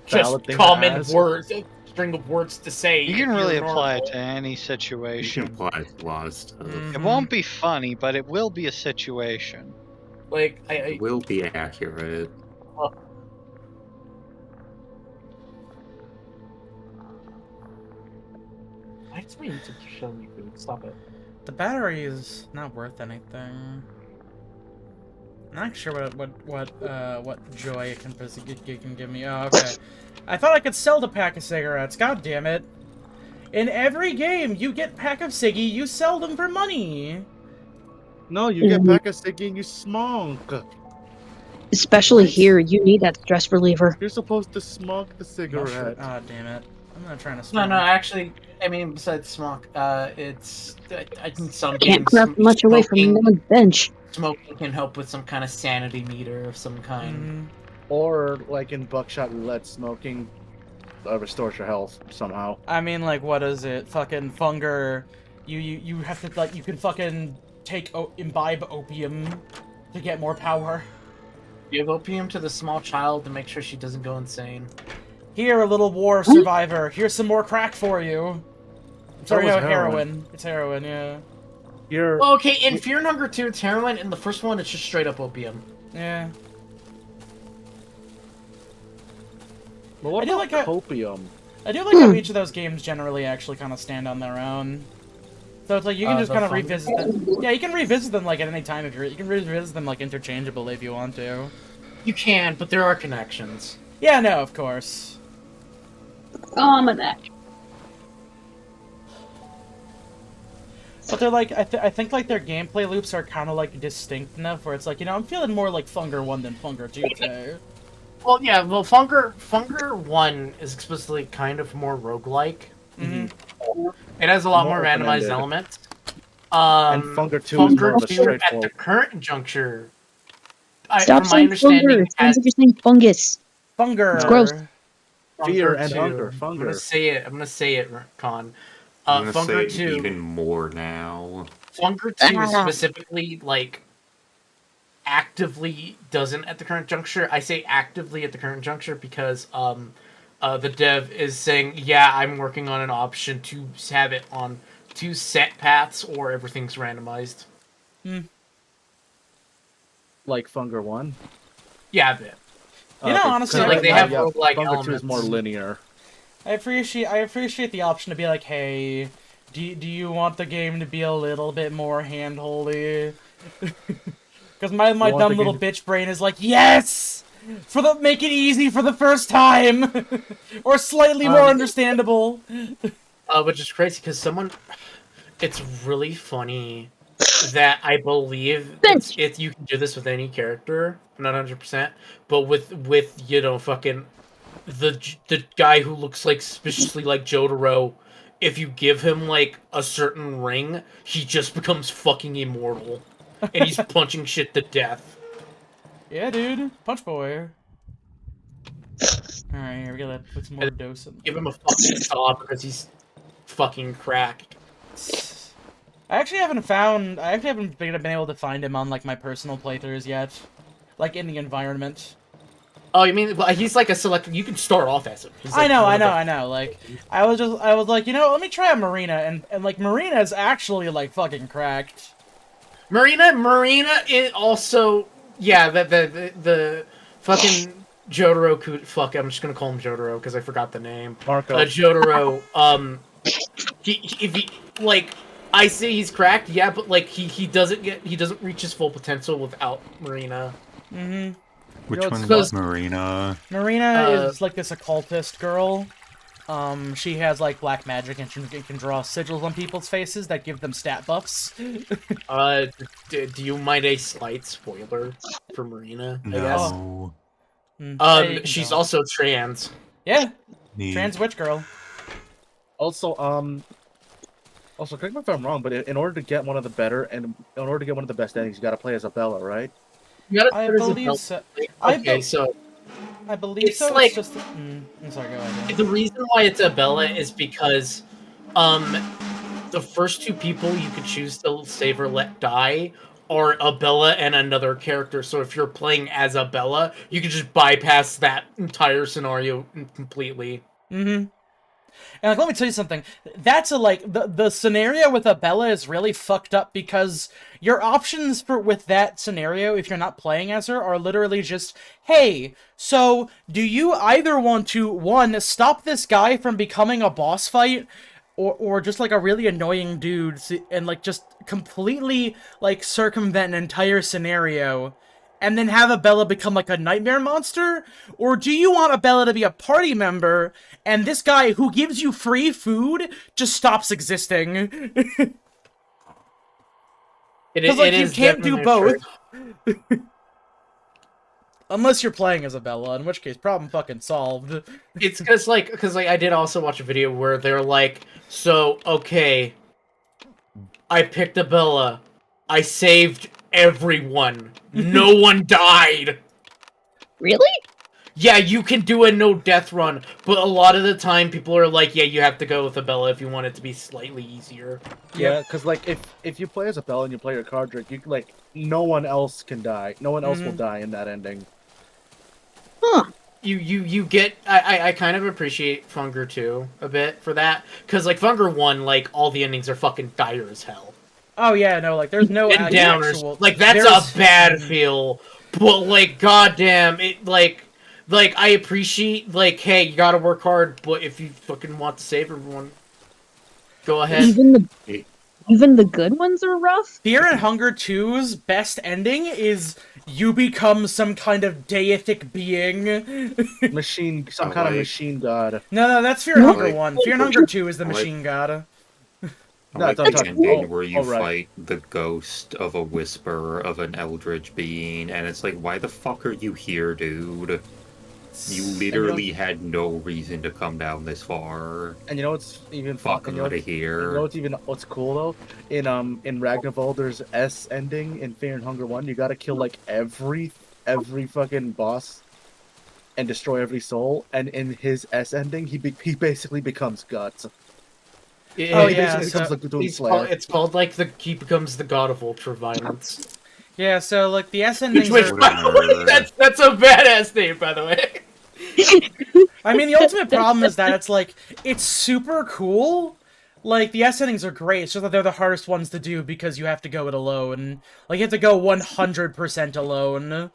just Valid thing to common ask. word, string of words to say. You if can really you're apply it normal. to any You can situation. apply it to a lot of stuff. Mhm. It won't be funny, but it will be a situation. Like It will be accurate. I just mean to show me food. Stop it. The battery is not worth anything. I'm not sure what joy it can give me. Oh, okay. I thought I could sell the pack of cigarettes. God damn it! In every game, you get pack of ciggy. You sell them for money. No, you get pack of sticky and you smoke. Especially What? here, you need that stress reliever. You're supposed to smoke the cigarette. Ah, damn it! I'm not trying to No, smoke. no, actually, I mean, besides smoke, it's I think some Can't games craft much away from no one's bench. smoking can help with some kind of sanity meter of some kind. Or like in Buckshot Roulette, smoking restores your health somehow. I mean, like, what is it? Fucking Funger. You have to, like, you can fucking imbibe opium to get more power. Give opium to the small child to make sure she doesn't go insane. Here, a little war survivor. Here's some more crack for you. Sorry, was no, heroin. heroin. It's heroin, yeah. You're Well, okay, in Fear and Hunger 2, it's heroin, and the first one, it's just straight up opium. Yeah. well, what I do about like how- copium? I do like how each of those games generally actually kind of stand on their own. So it's like you can just the kind of fun- revisit them. Yeah, you can revisit them like at any time if you can revisit them like interchangeably if you want to. You can, but there are connections. Yeah, no, of course. That. But they're like, I think like their gameplay loops are kind of like distinct enough where it's like, you know, I'm feeling more like Funger 1 than Funger 2 today. Well, yeah, well, Funger 1 is explicitly kind of more roguelike. Mhm. It has a lot More more randomized open-ended. elements. And Funger 2 is more of a Funger 2 at the straightforward. current juncture, Stop from my saying understanding, fungus. Sounds like you're saying fungus. Funger. It's gross. Fear Funger and 2 hunger, I'm Funger. gonna say it, Con. I'm gonna say Funger it 2. even more now. Funger 2 Ah. specifically, like, actively doesn't at the current juncture. I say actively at the current juncture because the dev is saying, yeah, I'm working on an option to have it on 2 set paths or everything's randomized. Like Funger 1. Yeah, a bit. You know, honestly, like, they have yeah, roguelike Funger 2 is elements. more linear. I appreciate the option to be like, hey, do you want the game to be a little bit more handholdy? Because my dumb little bitch brain is like, yes, make it easy for the first time, or slightly more understandable. Which is crazy because it's really funny that I believe you can do this with any character, not 100%, but with fucking the guy who looks like suspiciously like Jotaro, if you give him like a certain ring, he just becomes fucking immortal, and he's punching shit to death. Yeah, dude, Punch Boy. All right, here we gotta put some more dose in. Give him a fucking saw because he's fucking cracked. I actually haven't been able to find him on like my personal playthroughs yet, like in the environment. Oh, you mean he's like a select? You can start off as him. I know. Like, I was like, let me try a Marina, and like Marina is actually like fucking cracked. Marina is also the fucking Jotaro. Fuck, I'm just gonna call him Jotaro because I forgot the name. Marco. Jotaro. If he like, I say he's cracked, yeah, but like he doesn't reach his full potential without Marina. Mm-hmm. Which one was Marina? Marina is like this occultist girl. She has like black magic and she can draw sigils on people's faces that give them stat buffs. Do you mind a slight spoiler for Marina? No. I guess. She's also trans. Yeah. Neat. Trans witch girl. Also, correct me if I'm wrong, but in order to get one of the best endings, you gotta play as Bella, right? I believe so. Okay, so I believe it's so. like it's just I'm sorry, go ahead. the reason why it's Bella is because the first 2 people you could choose to save or let die are Bella and another character. So if you're playing as Bella, you can just bypass that entire scenario completely. Mm-hmm. And like, let me tell you something. That's the scenario with Bella is really fucked up because your options with that scenario, if you're not playing as her, are literally just, hey, so do you either want to, 1, stop this guy from becoming a boss fight, or just like a really annoying dude, and like just completely like circumvent an entire scenario, and then have Bella become like a nightmare monster? Or do you want Bella to be a party member, and this guy who gives you free food just stops existing? Because like you can't do both. Unless you're playing as Bella, in which case problem fucking solved. It's because I did also watch a video where they're like, so okay, I picked Bella, I saved everyone. No one died. Really? Yeah, you can do a no death run, but a lot of the time people are like, yeah, you have to go with Bella if you want it to be slightly easier. Yeah, because like if you play as Bella and you play your card trick, you like no one else can die. No one else will die in that ending. Huh. You get I kind of appreciate Funger 2 a bit for that, because like Funger 1, like all the endings are fucking dire as hell. Oh yeah, no, like there's no and downers. Actual, like that's a bad feel, but like goddamn it, like I appreciate like, hey, you gotta work hard, but if you fucking want to save everyone, go ahead. Even the good ones are rough. Fear and Hunger 2's best ending is you become some kind of deific being. Some kind of machine god. No, that's Fear and Hunger 1. Fear and Hunger 2 is the machine god. I like the ending where you fight the ghost of a whisper of an eldritch being, and it's like, why the fuck are you here, dude? You literally had no reason to come down this far. And you know what's even fuck out of here. You know what's cool though? In Ragnarvalder's S ending in Fear and Hunger 1, you gotta kill like every fucking boss and destroy every soul, and in his S ending he basically becomes Guts. Oh yeah, it's called like he becomes the god of ultra violence. Yeah, so like the S endings that's a badass name, by the way. I mean, the ultimate problem is that it's like, it's super cool. Like, the S endings are great, it's just that they're the hardest ones to do because you have to go it alone. Like, you have to go 100% alone.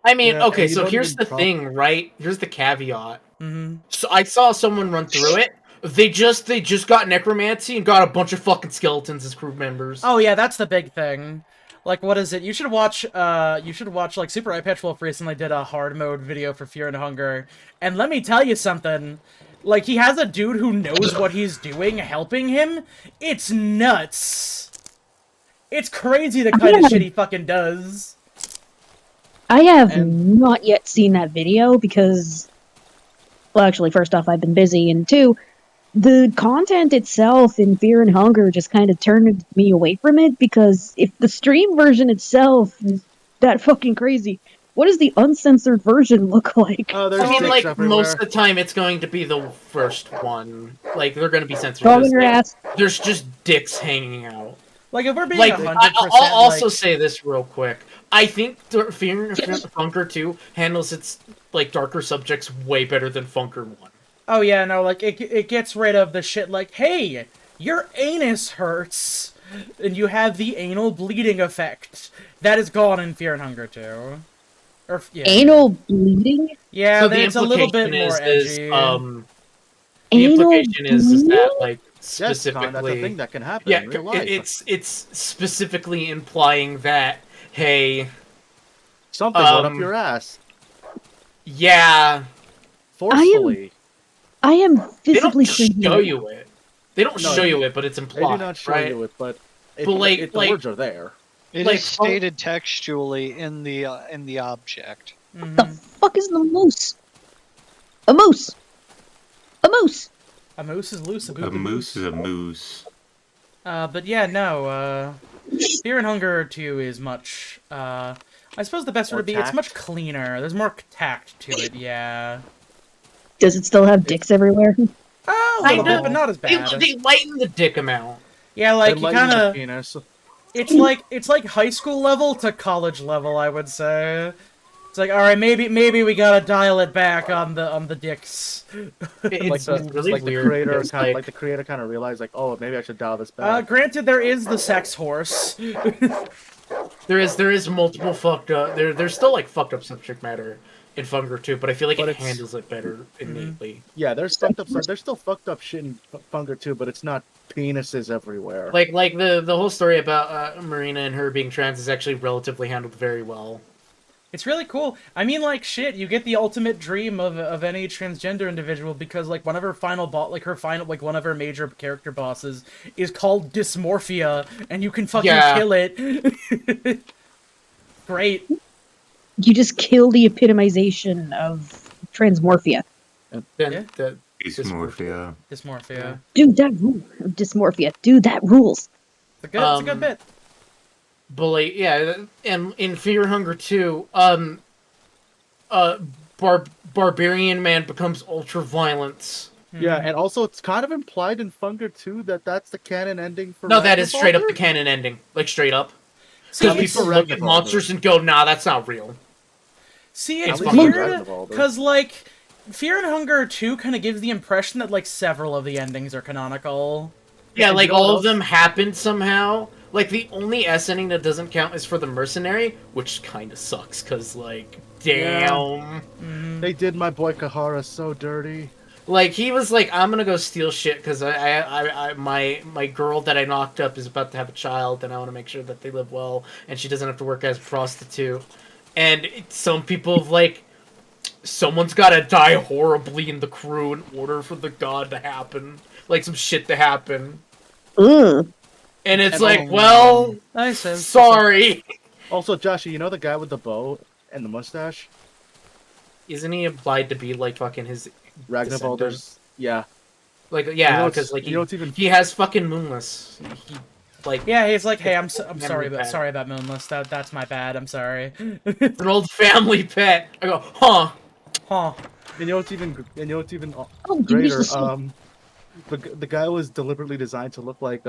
I mean, Yeah, okay, and you so don't here's even the thing, right? Here's the caveat. Mm-hmm. So I saw someone run through it. They just got necromancy and got a bunch of fucking skeletons as crew members. Oh yeah, that's the big thing. Like, what is it? You should watch, like, Super Eye Patch Wolf recently did a hard mode video for Fear and Hunger. And let me tell you something. Like, he has a dude who knows what he's doing helping him. It's nuts. It's crazy the kind of shit he fucking does. I have And- not yet seen that video because, well, actually, first off, I've been busy, and two, the content itself in Fear and Hunger just kind of turned me away from it because if the stream version itself is that fucking crazy, what does the uncensored version look like? Oh, there's I mean, dicks like, everywhere. most of the time it's going to be the first one. Like, they're going to be censored. Dog in There's, your like, ass. there's just dicks hanging out. Like, if we're being Like, 100%, I'll also like, say this real quick. I think Fear and Hunger 2 handles its, like, darker subjects way better than Funker 1. oh yeah, no, like, it gets rid of the shit like, hey, your anus hurts, and you have the anal bleeding effect. That is gone in Fear and Hunger 2. Or, yeah. Anal bleeding? Yeah, So the it's a little bit implication more is, edgy. the Anal implication is that, like, Yes, Con, that's a specifically... thing that can happen Yeah, in real life. it's specifically implying that, hey, Something went up your ass. yeah, Forcefully. I am they physically don't crazy. show you it. They don't No, show you it, but it's They implied, do not show right? you it, but, But, like- the like- words are there. It Like, is stated textually in the object. Mhm. The fuck is the moose? A moose. A moose. A moose is loose, a A boot moose is a moose. But yeah, no, Fear and Hunger 2 is much, I suppose the best More word would be, it's much tact? cleaner. There's more tact to it, yeah. Does it still have dicks everywhere? A little Kinda. bit, but not as bad. They lighten the dick amount. Yeah, like, They you lighten the kinda... penis. It's like high school level to college level, I would say. It's like, alright, maybe we gotta dial it back on the dicks. It's Like really like the weird. creator because, kind like the creator kind of realized like, oh, maybe I should dial this back. Granted, there is the sex horse. there is multiple fucked up. There's still like fucked up subject matter in Funker 2, but I feel like But it it's- handles it better innately. Yeah, there's fucked up. There's still fucked up shit in Funker too, but it's not penises everywhere. Like the whole story about Marina and her being trans is actually relatively handled very well. It's really cool. I mean, like, shit, you get the ultimate dream of any transgender individual because, like, one of her final one of her major character bosses is called Dysmorphia, and you can fucking Yeah. kill it. Great. You just kill the epitomization of transmorphia. Then Yeah. Dysmorphia. Dysmorphia. Dude, that rule. Dysmorphia. Dude, that rules. It's a good bit. But like, yeah, and in Fear and Hunger 2, Barbarian Man becomes ultra violent. Yeah, and also it's kind of implied in Funker too that that's the canon ending for. No, that is straight up the Ragnarok? canon ending, like straight up. See, Because it's, people look at monsters and go, "Nah, that's not real." see, It's it's fucking weird, Ragnarok. because, like, Fear and Hunger 2 kind of gives the impression that, like, several of the endings are canonical. Yeah, and like you know what all of else? them happened somehow. Like the only S ending that doesn't count is for the mercenary, which kind of sucks. Cause like, damn, They did my boy Kahara so dirty. like he was like, I'm gonna go steal shit because my girl that I knocked up is about to have a child, and I want to make sure that they live well, and she doesn't have to work as a prostitute. And some people have like, someone's gotta die horribly in the crew in order for the god to happen, like some shit to happen. Ugh. And it's And like, well, Nice. sense. sorry. Also, Joshy, you know the guy with the bow and the mustache? Isn't he implied to be like fucking his descendant? Ragnarok. Yeah. Like, You know yeah, what's- because like you know what's even- he has fucking Moonless. He like Yeah, he's like, hey, I'm Memory sorry pad. about Moonless. That's my bad. I'm sorry. an old family pet. I go, huh? Huh. And you know what's even Oh, give me greater? some- The guy was deliberately designed to look like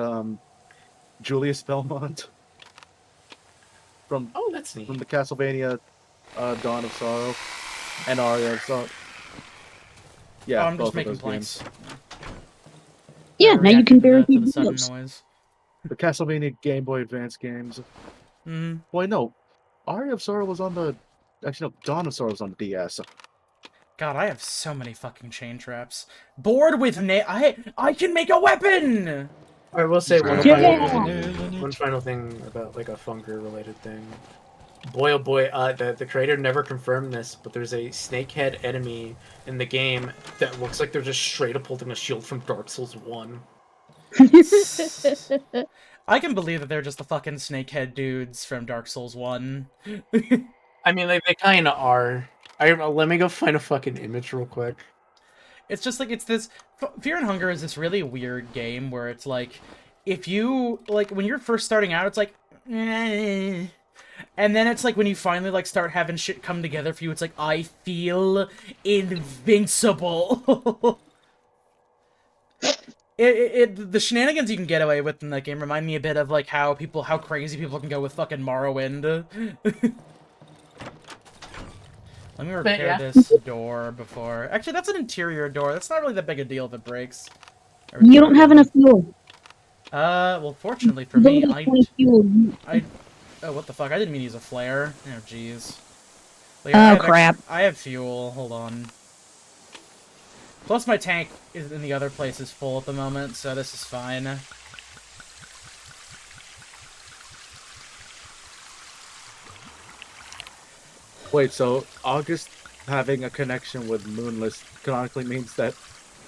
Julius Belmont from Oh, that's neat. the Castlevania Dawn of Sorrow and Aria. So Yeah, I'm both just of making those planks. games. Yeah, Never now you reacted can to the barricade sudden windows. noise. The Castlevania Game Boy Advance games. Mm-hmm. Wait, no. Aria of Sorrow was on the... Actually, no. Dawn of Sorrow was on the DS. God, I have so many fucking chain traps. Bored with I can make a weapon! I will say one Yeah! final thing about like a Funker related thing. Boy oh boy, the creator never confirmed this, but there's a snakehead enemy in the game that looks like they're just straight up holding a shield from Dark Souls 1. I can believe that they're just the fucking snakehead dudes from Dark Souls 1. I mean, they kind of are. Let me go find a fucking image real quick. It's just like, it's this... Fear and Hunger is this really weird game where it's like, if you... Like, when you're first starting out, it's like... Eh. And then it's like when you finally like start having shit come together for you, it's like, I feel invincible. The shenanigans you can get away with in that game remind me a bit of like how crazy people can go with fucking Morrowind. Let me repair this door before... Actually, that's an interior door. That's not really that big a deal if it breaks. You don't have enough fuel. Well, fortunately for You me, don't have 20 fuel. Oh, what the fuck? I didn't mean to use a flare. Oh, jeez. Oh, crap. I have fuel. Hold on. Plus, my tank in the other place is full at the moment, so this is fine. Wait, so August having a connection with Moonless canonically means that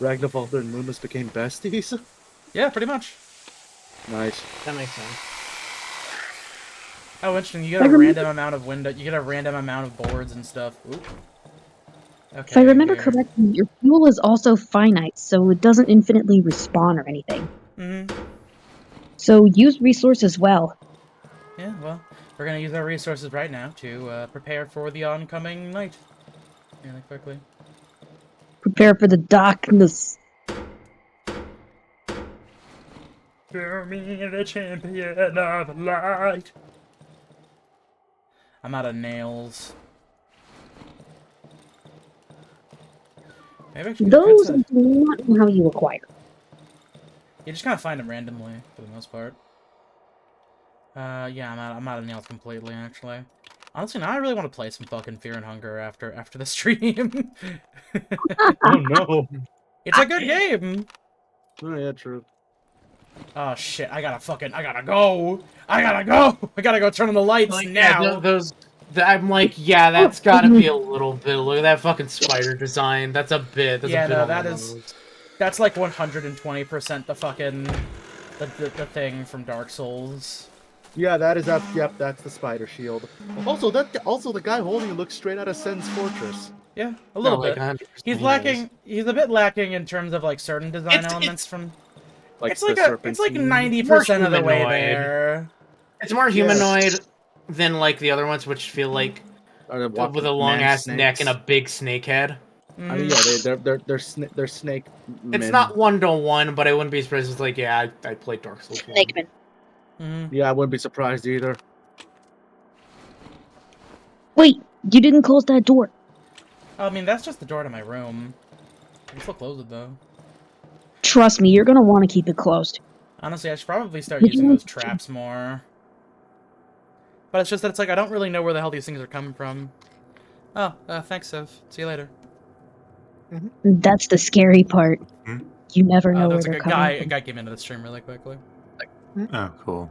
Ragnarvalder and Moonless became besties? Yeah, pretty much. Nice. That makes sense. Oh, interesting. You get a random amount of window. You get a random amount of boards and stuff. Oop. Okay, If I remember here. correctly, your fuel is also finite, so it doesn't infinitely respawn or anything. Mm-hmm. So use resources well. Yeah, well, we're gonna use our resources right now to prepare for the oncoming night. Really quickly. Prepare for the darkness. Show me the champion of light. I'm out of nails. Maybe I should get Those I a... do not know how you acquire. You just kind of find them randomly, for the most part. Yeah, I'm out of nails completely, actually. Honestly, now I really want to play some fucking Fear and Hunger after the stream. Oh no! It's a good game! Oh yeah, true. Oh shit, I gotta go! I gotta go turn on the lights Like, now! yeah, I'm like, yeah, that's gotta be a little bit. Look at that fucking spider design. That's a bit. That's Yeah, a bit no, on that the is... nose. That's like 120% the fucking... The thing from Dark Souls. Yeah, yep, that's the spider shield. Also, the guy holding it looks straight out of Sen's Fortress. Yeah, a little like bit. 100% He's he lacking... is. He's a bit lacking in terms of, like, certain design elements from... Like It's like the it's like serpentine. 90% of the way humanoid. there. It's more humanoid than like the other ones, which feel like with a long ass neck and a big snake head. I mean, yeah, they're snake. It's men. not 1-to-1, but I wouldn't be surprised. It's like, yeah, I played Dark Souls 1. Snakeman. Mm-hmm. Yeah, I wouldn't be surprised either. Wait, you didn't close that door. I mean, that's just the door to my room. I can still close it, though. Trust me, you're gonna want to keep it closed. Honestly, I should probably start Would using you- those traps more. But it's just that it's like, I don't really know where the hell these things are coming from. Oh, thanks, Sev. See you later. That's the scary part. Hmm? You never know There where was they're a coming guy from. came into the stream really quickly. Oh, cool.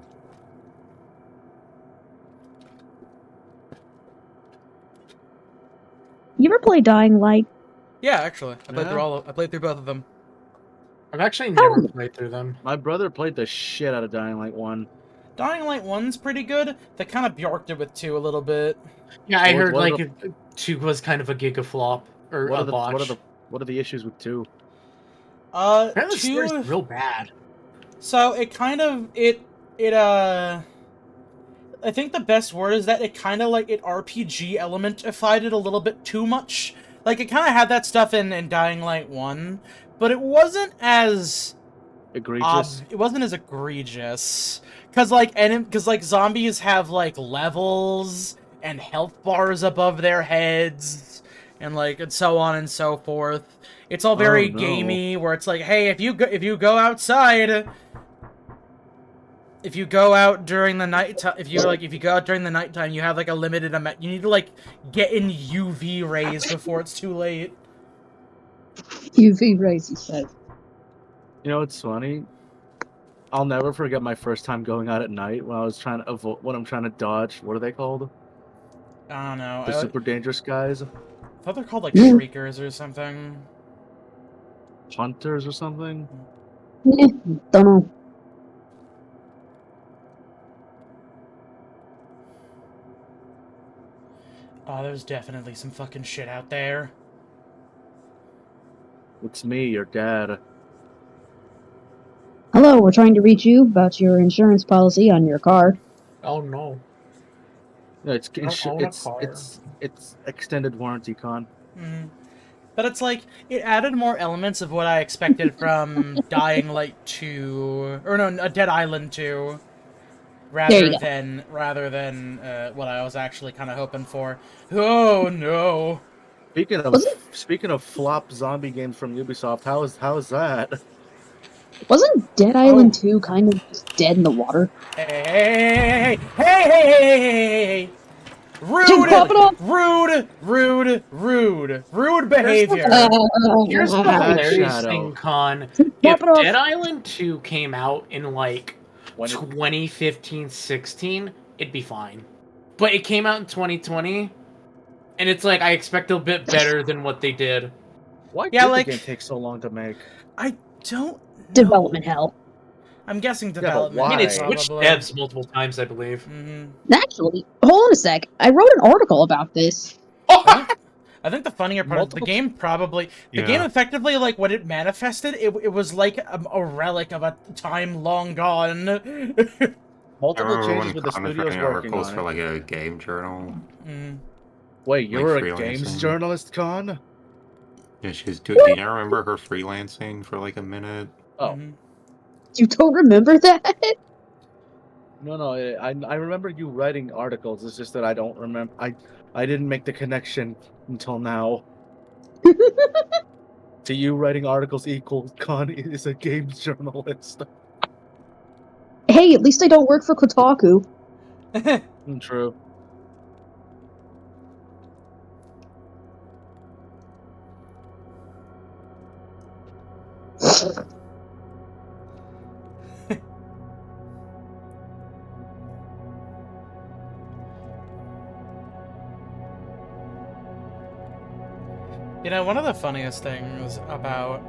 You ever play Dying Light? Yeah, actually. I played Yeah. I played through both of them. I've actually never played through them. My brother played the shit out of Dying Light 1. Dying Light 1's pretty good. They kind of bjorked it with 2 a little bit. Yeah, I heard What are like 2 was kind of a gigaflop or What a are the botch. what are the issues with 2? Apparently the 2... story's real bad. So it kind of I think the best word is that it kind of like it RPG elementified it a little bit too much. Like it kind of had that stuff in Dying Light 1, but it wasn't as Egregious. it wasn't as egregious cuz like zombies have like levels and health bars above their heads and like and so on and so forth. It's all very no. gamey, where it's like, hey, if you go outside, if you go out during the night, if you go out during the nighttime, you have like a limited amount. You need to like get in UV rays before it's too late. UV rays, he said. You know what's funny? I'll never forget my first time going out at night when I was trying to when I'm trying to dodge. What are they called? I don't know. The super dangerous guys, I thought they're called like shriekers or something. hunters or something. Don't know. Oh, there's definitely some fucking shit out there. It's me, your dad. Hello, we're trying to reach you about your insurance policy on your car. Oh no. No, it's don't own a car. it's extended warranty, con. But it's like, it added more elements of what I expected from Dying Light 2, or no, Dead Island 2, rather than what I was actually kind of hoping for. Oh no! Speaking of flop zombie games from Ubisoft, how is that? Wasn't Dead Island 2 kind of just dead in the water? Hey! Rude behavior. Here's the hilarious thing, Con. If Dead Island 2 came out in like 2015-16, it'd be fine. But it came out in 2020, and it's like I expect a bit better than what they did. Why did the game take so long to make? I don't know. Development hell. I'm guessing development. I mean, it switched devs multiple times, I believe. Actually, hold on a sec. I wrote an article about this. I think the funnier part of the game the game effectively, like, when it manifested, it was like a relic of a time long gone. Multiple changes with the studios working on for like a game journal. Wait, you were a games journalist, Con? Yeah, she's doing. Do you not remember her freelancing for like a minute? Oh. You don't remember that? No, I remember you writing articles. It's just that I don't remember. I didn't make the connection until now. To you, writing articles equals Con is a games journalist. Hey, at least I don't work for Kotaku. True. You know, one of the funniest things about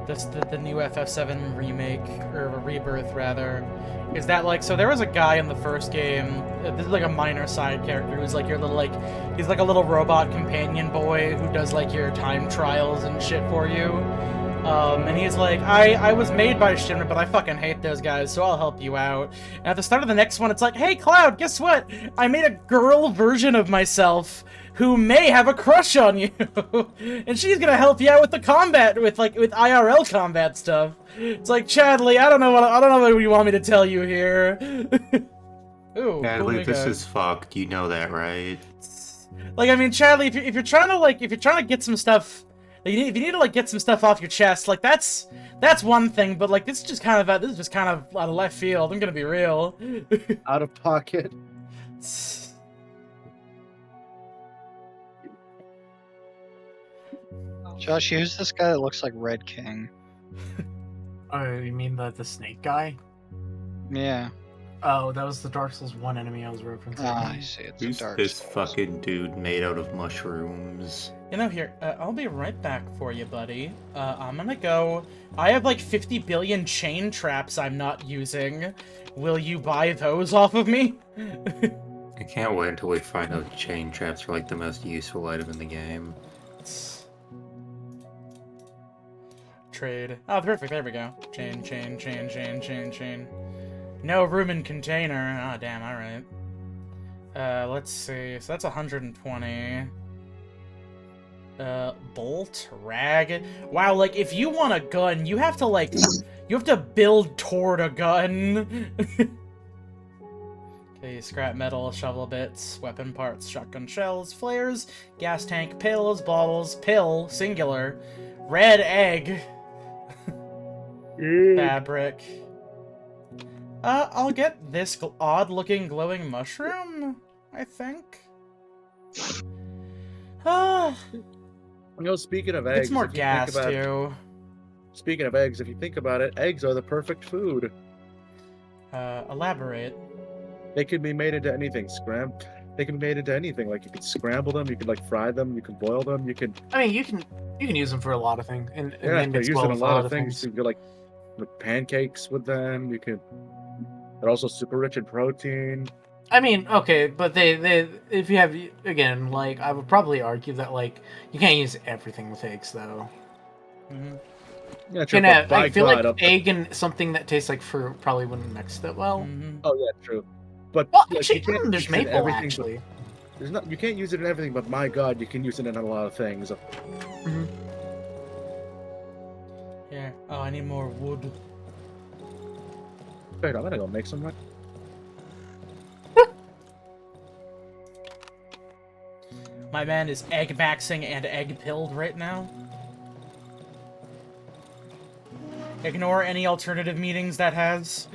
the new FF7 remake, or Rebirth rather, is that, like, so there was a guy in the first game, this is like a minor side character who's like your little, like, he's like a little robot companion boy who does like your time trials and shit for you. And he's like, I was made by Shinra, but I fucking hate those guys, so I'll help you out. And at the start of the next one, it's like, hey Cloud, guess what? I made a girl version of myself who may have a crush on you, and she's gonna help you out with the combat, with IRL combat stuff. It's like, Chadley, I don't know what you want me to tell you here. Ooh, Chadley, this is fucked. You know that, right? Like, I mean, Chadley, if you're trying to get some stuff, if you need to like get some stuff off your chest, like that's one thing, but like this is just kind of out of left field. I'm gonna be real. Out of pocket. Josh, who's this guy that looks like Red King? Oh, you mean the snake guy? Yeah. Oh, that was the Dark Souls 1 enemy I was referencing. Ah, I see. It's Who's Dark this Souls. fucking dude made out of mushrooms? You know, here, I'll be right back for you, buddy. I'm gonna go. I have like 50 billion chain traps I'm not using. Will you buy those off of me? I can't wait until we find out chain traps are like the most useful item in the game. Trade. Oh, perfect. There we go. Chain. No room in container. Ah, damn. All right. Let's see. So that's 120. Bolt, rag. Wow, like if you want a gun, you have to build toward a gun. Okay, scrap metal, shovel bits, weapon parts, shotgun shells, flares, gas tank, pills, bottles, pill, singular, red egg, fabric. I'll get this odd-looking glowing mushroom, I think. Speaking of eggs, It's more if you gas, think about, too. Speaking of eggs, if you think about it, eggs are the perfect food. Elaborate. They can be made into anything. They can be made into anything. Like you can scramble them, you can like fry them, you can boil them, you can. I mean, you can use them for a lot of things, and Yeah, they they're mix used well in a with lot of things. You can like pancakes with them. You can. They're also super rich in protein. I mean, okay, but they if you have, again, like, I would probably argue that, like, you can't use everything with eggs, though. Yeah, true. And But by I feel God, like egg and something that tastes like fruit probably wouldn't mix that well. Oh yeah, true. But Well, like, actually, you can't there's use it in maple, everything. actually. There's not. You can't use it in everything. But my God, you can use it in a lot of things. Here. Oh, I need more wood. Wait, I'm gonna go make some. My man is egg maxing and egg pilled right now. Ignore any alternative meanings that has.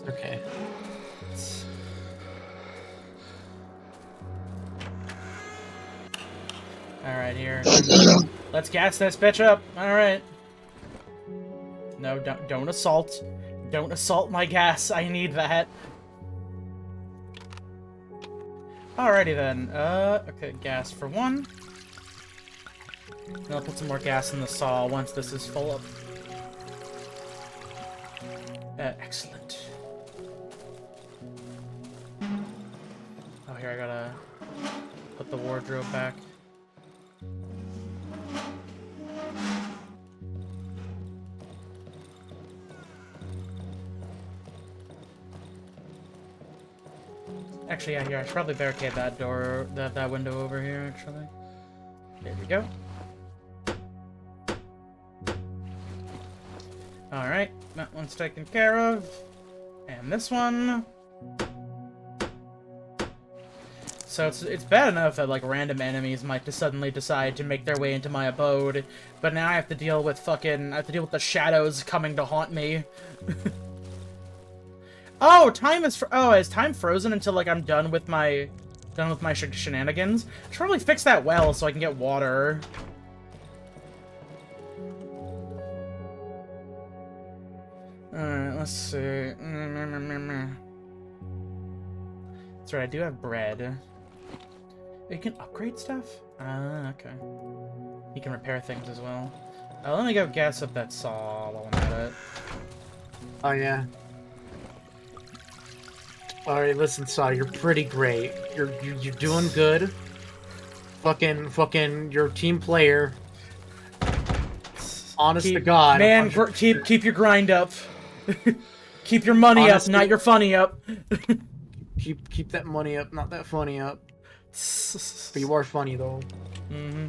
Okay. Alright, here. Let's gas this bitch up. Alright. No, don't assault. Don't assault my gas. I need that. Alrighty then. Okay, gas for one. And I'll put some more gas in the saw once this is full up. Excellent. Oh, here, I gotta put the wardrobe back. Actually, yeah, here, I should probably barricade that door, that window over here, actually. There we go. Alright, that one's taken care of. And this one. So it's bad enough that, like, random enemies might just suddenly decide to make their way into my abode, but now I have to deal with the shadows coming to haunt me. Oh, is time frozen until, like, I'm done with my shenanigans? I should probably fix that well so I can get water. Alright, let's see. That's right, I do have bread. You can upgrade stuff? Ah, okay. You can repair things as well. Let me go gas up that saw while I'm at it. Oh, yeah. Alright, listen, Saw, you're pretty great. You're doing good. Fucking, you're a team player. Honest to God. Man, keep your grind up. Keep your money up, not your funny up. keep that money up, not that funny up. But you are funny, though. Mm-hmm.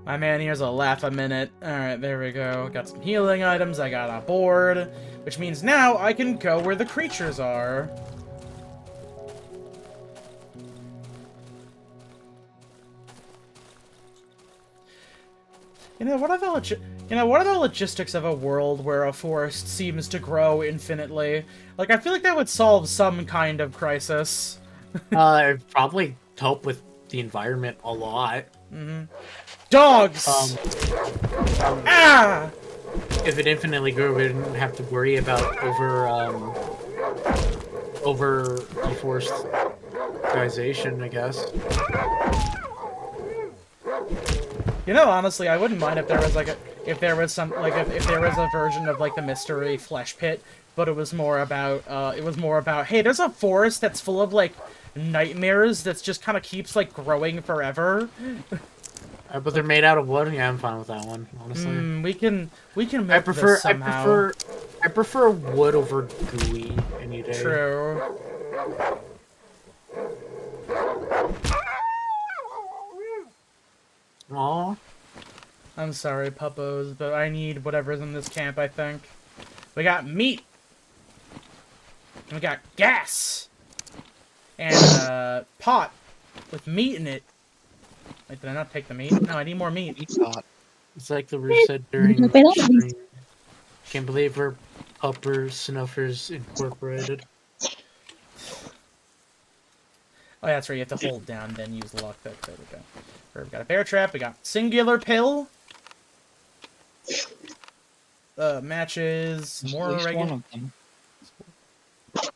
My man here's a laugh a minute. Alright, there we go. Got some healing items, I got a board. Which means now I can go where the creatures are. What are the logistics of a world where a forest seems to grow infinitely? Like, I feel like that would solve some kind of crisis. It'd probably help with the environment a lot. Mm-hmm. Dogs! Ah! If it infinitely grew, we didn't have to worry about over deforestation, I guess. You know, honestly, I wouldn't mind if there was if there was a version of like the mystery flesh pit, but it was more about hey, there's a forest that's full of like nightmares that just kind of keeps like growing forever. But they're made out of wood. Yeah, I'm fine with that one, honestly. We can make this somehow. I prefer wood over gooey any day. True. Aw. I'm sorry, puppos, but I need whatever's in this camp, I think. We got meat. And we got gas. And pot with meat in it. Wait, did I not take the meat? No, I need more meat. Meat pot. It's like the roof said during Not by that the means. stream. Can't believe we're Upper Snuffers Incorporated. Oh, yeah, that's right. You have to hold down, then use the lockpick. There we go. We got a bear trap. We got singular pill. Matches. There's More at least one regular. of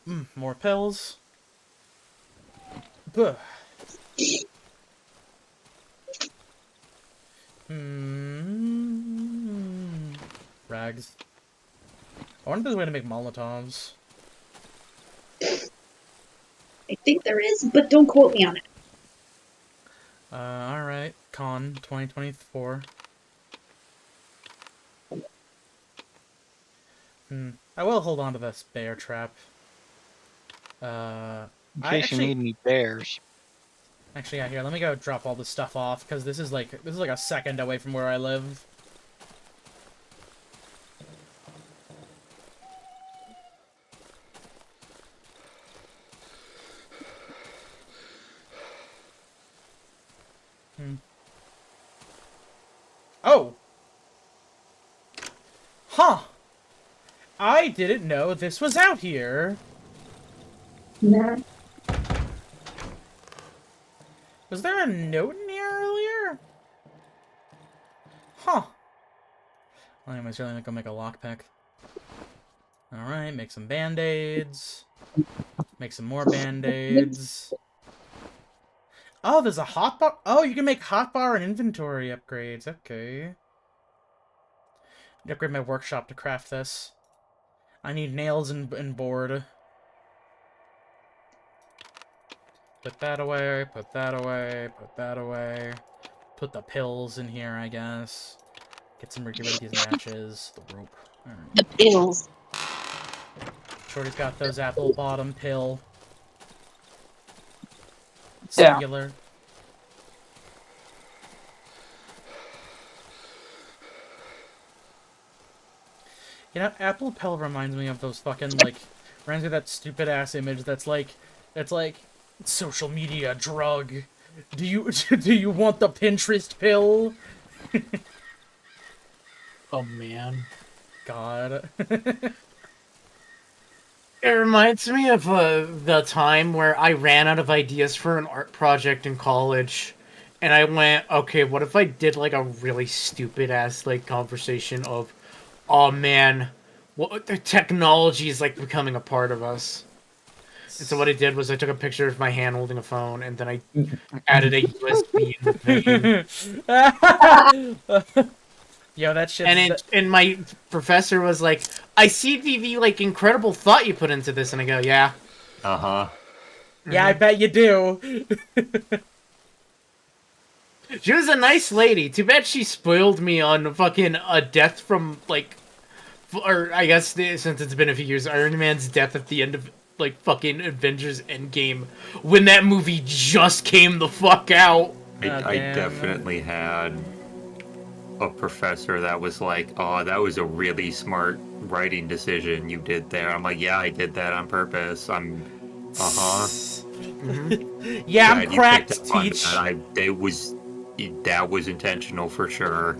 them. More pills. Buh. Rags. I wonder if there's a way to make Molotovs. I think there is, but don't quote me on it. Alright. Con 2024. I will hold on to this bear trap. In case you need any bears. Actually, yeah, here, let me go drop all this stuff off, because this is like a second away from where I live. Oh! Huh! I didn't know this was out here! Nah. Was there a note in here earlier? Huh. Well, anyways, really gonna go make a lockpick. Alright, make some band-aids. Make some more band-aids. Oh, there's a hotbar. Oh, you can make hotbar and inventory upgrades. Okay. Upgrade my workshop to craft this. I need nails and board. Put that away, put that away, put that away. Put the pills in here, I guess. Get rid of these matches. The rope. Alright. The pills. Shorty's got those apple bottom pill. Yeah. Singular. You know, apple pill reminds me of those fucking, like, reminds me of that stupid ass image that's like social media drug. Do you want the Pinterest pill? Oh man. God. It reminds me of the time where I ran out of ideas for an art project in college, and I went, okay, what if I did like a really stupid ass like conversation of, oh man, what the technology is like becoming a part of us. And so what I did was I took a picture of my hand holding a phone, and then I added a USB in the vein. Yo, that shit. And my professor was like, I see the like incredible thought you put into this, and I go, yeah. Uh-huh. Yeah, I bet you do. She was a nice lady. Too bad she spoiled me on fucking a death from like, or I guess since it's been a few years, Iron Man's death at the end of like fucking Avengers Endgame when that movie just came the fuck out. I definitely had a professor that was like, oh, that was a really smart writing decision you did there. I'm like, yeah, I did that on purpose. Yeah, I'm cracked, teach. That was intentional for sure.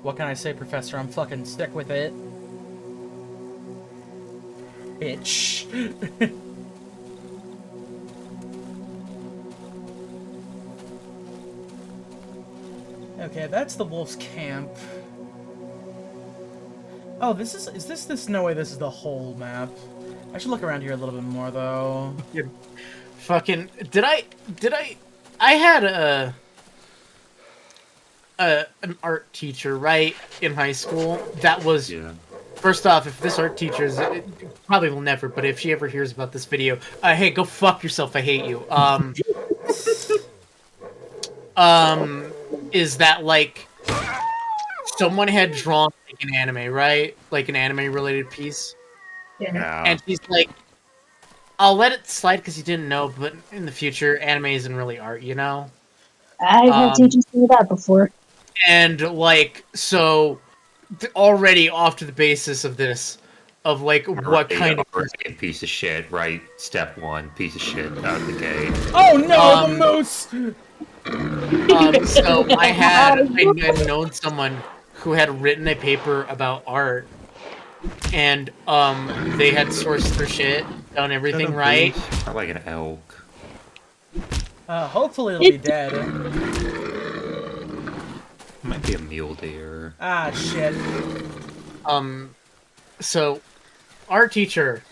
What can I say, Professor? I'm fucking sick with it. Bitch. Okay, that's the wolf's camp. Oh, this is this? No way, this is the whole map. I should look around here a little bit more, though. Fucking, I had an art teacher, right, in high school, that was, Yeah. First off, if this art teacher probably will never, but if she ever hears about this video, hey, go fuck yourself, I hate you, is that, like, someone had drawn, like, an anime, right? Like, an anime-related piece. Yeah. And she's like, I'll let it slide because you didn't know, but in the future, anime isn't really art, you know? I've had teachers say that before. And, like, so already off to the basis of this, of like what kind of Already a piece of shit, right? Step one, piece of shit out the gate. Oh no, the Um, moose! so I had known someone who had written a paper about art, and they had sourced their shit, done everything right. I like an elk. Hopefully it'll be dead. Might be a mule deer. Ah, shit. So our teacher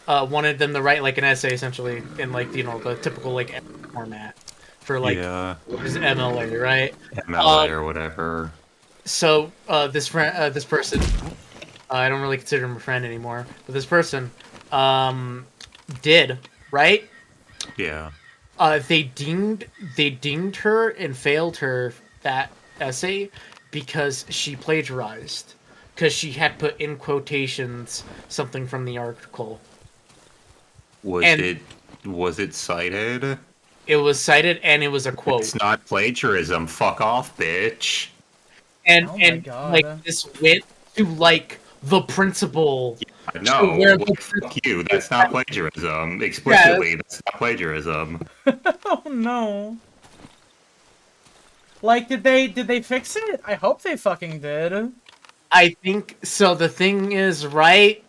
wanted them to write like an essay, essentially, in like the typical like format for like Yeah, his MLA, right? MLA or whatever. So this person, I don't really consider him a friend anymore, but this person did, right? Yeah. They dinged her and failed her that essay because she plagiarized, because she had put in quotations something from the article. Was it cited? It was cited and it was a quote. It's not plagiarism. Fuck off, bitch. And Oh my God. like this went to like the principal. No, where fuck you. That's not plagiarism. Explicitly, that's not plagiarism. Oh no. Like, did they fix it? I hope they fucking did. I think so. The thing is, right?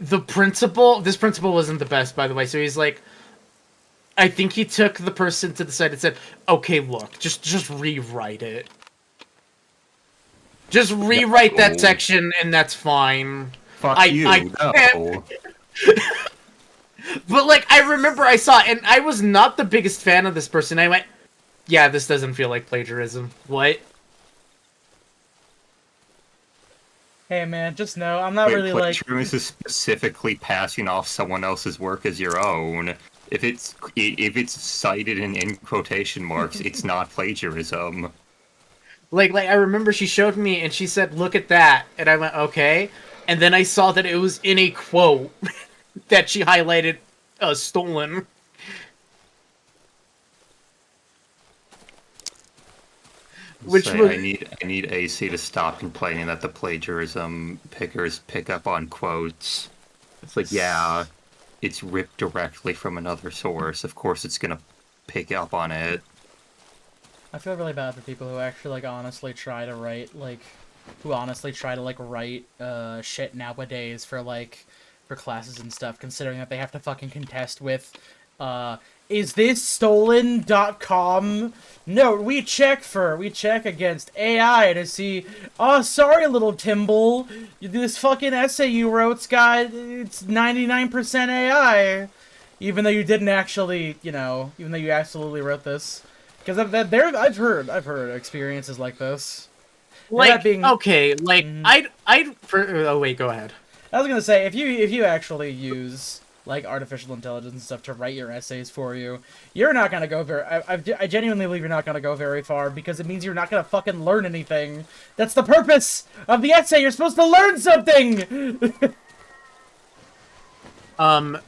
This principal wasn't the best, by the way. So he's like, I think he took the person to the side and said, "Okay, look, just rewrite it. Just rewrite that section, and that's fine." Fuck you. No. But like, I remember I saw it, and I was not the biggest fan of this person. I went, "Yeah, this doesn't feel like plagiarism." What? Hey man, just know I'm not really like. Plagiarism is specifically passing off someone else's work as your own. If it's cited in quotation marks, it's not plagiarism. Like I remember she showed me, and she said, "Look at that," and I went, "Okay," and then I saw that it was in a quote that she highlighted, stolen. Which Say, was... I need AC to stop complaining that the plagiarism pickers pick up on quotes. It's like, yeah, it's ripped directly from another source. Of course, it's gonna pick up on it. I feel really bad for people who actually like honestly try to write shit nowadays for classes and stuff, considering that they have to fucking contest with is this stolen.com? No, we check against AI to see, oh, sorry, little Timble, this fucking essay you wrote's got, it's 99% AI. Even though you didn't actually, even though you absolutely wrote this. Because I've heard experiences like this. Like, okay, like, oh wait, go ahead. I was gonna say, if you actually use like artificial intelligence and stuff to write your essays for you, you're not gonna go very. I genuinely believe you're not gonna go very far, because it means you're not gonna fucking learn anything. That's the purpose of the essay. You're supposed to learn something.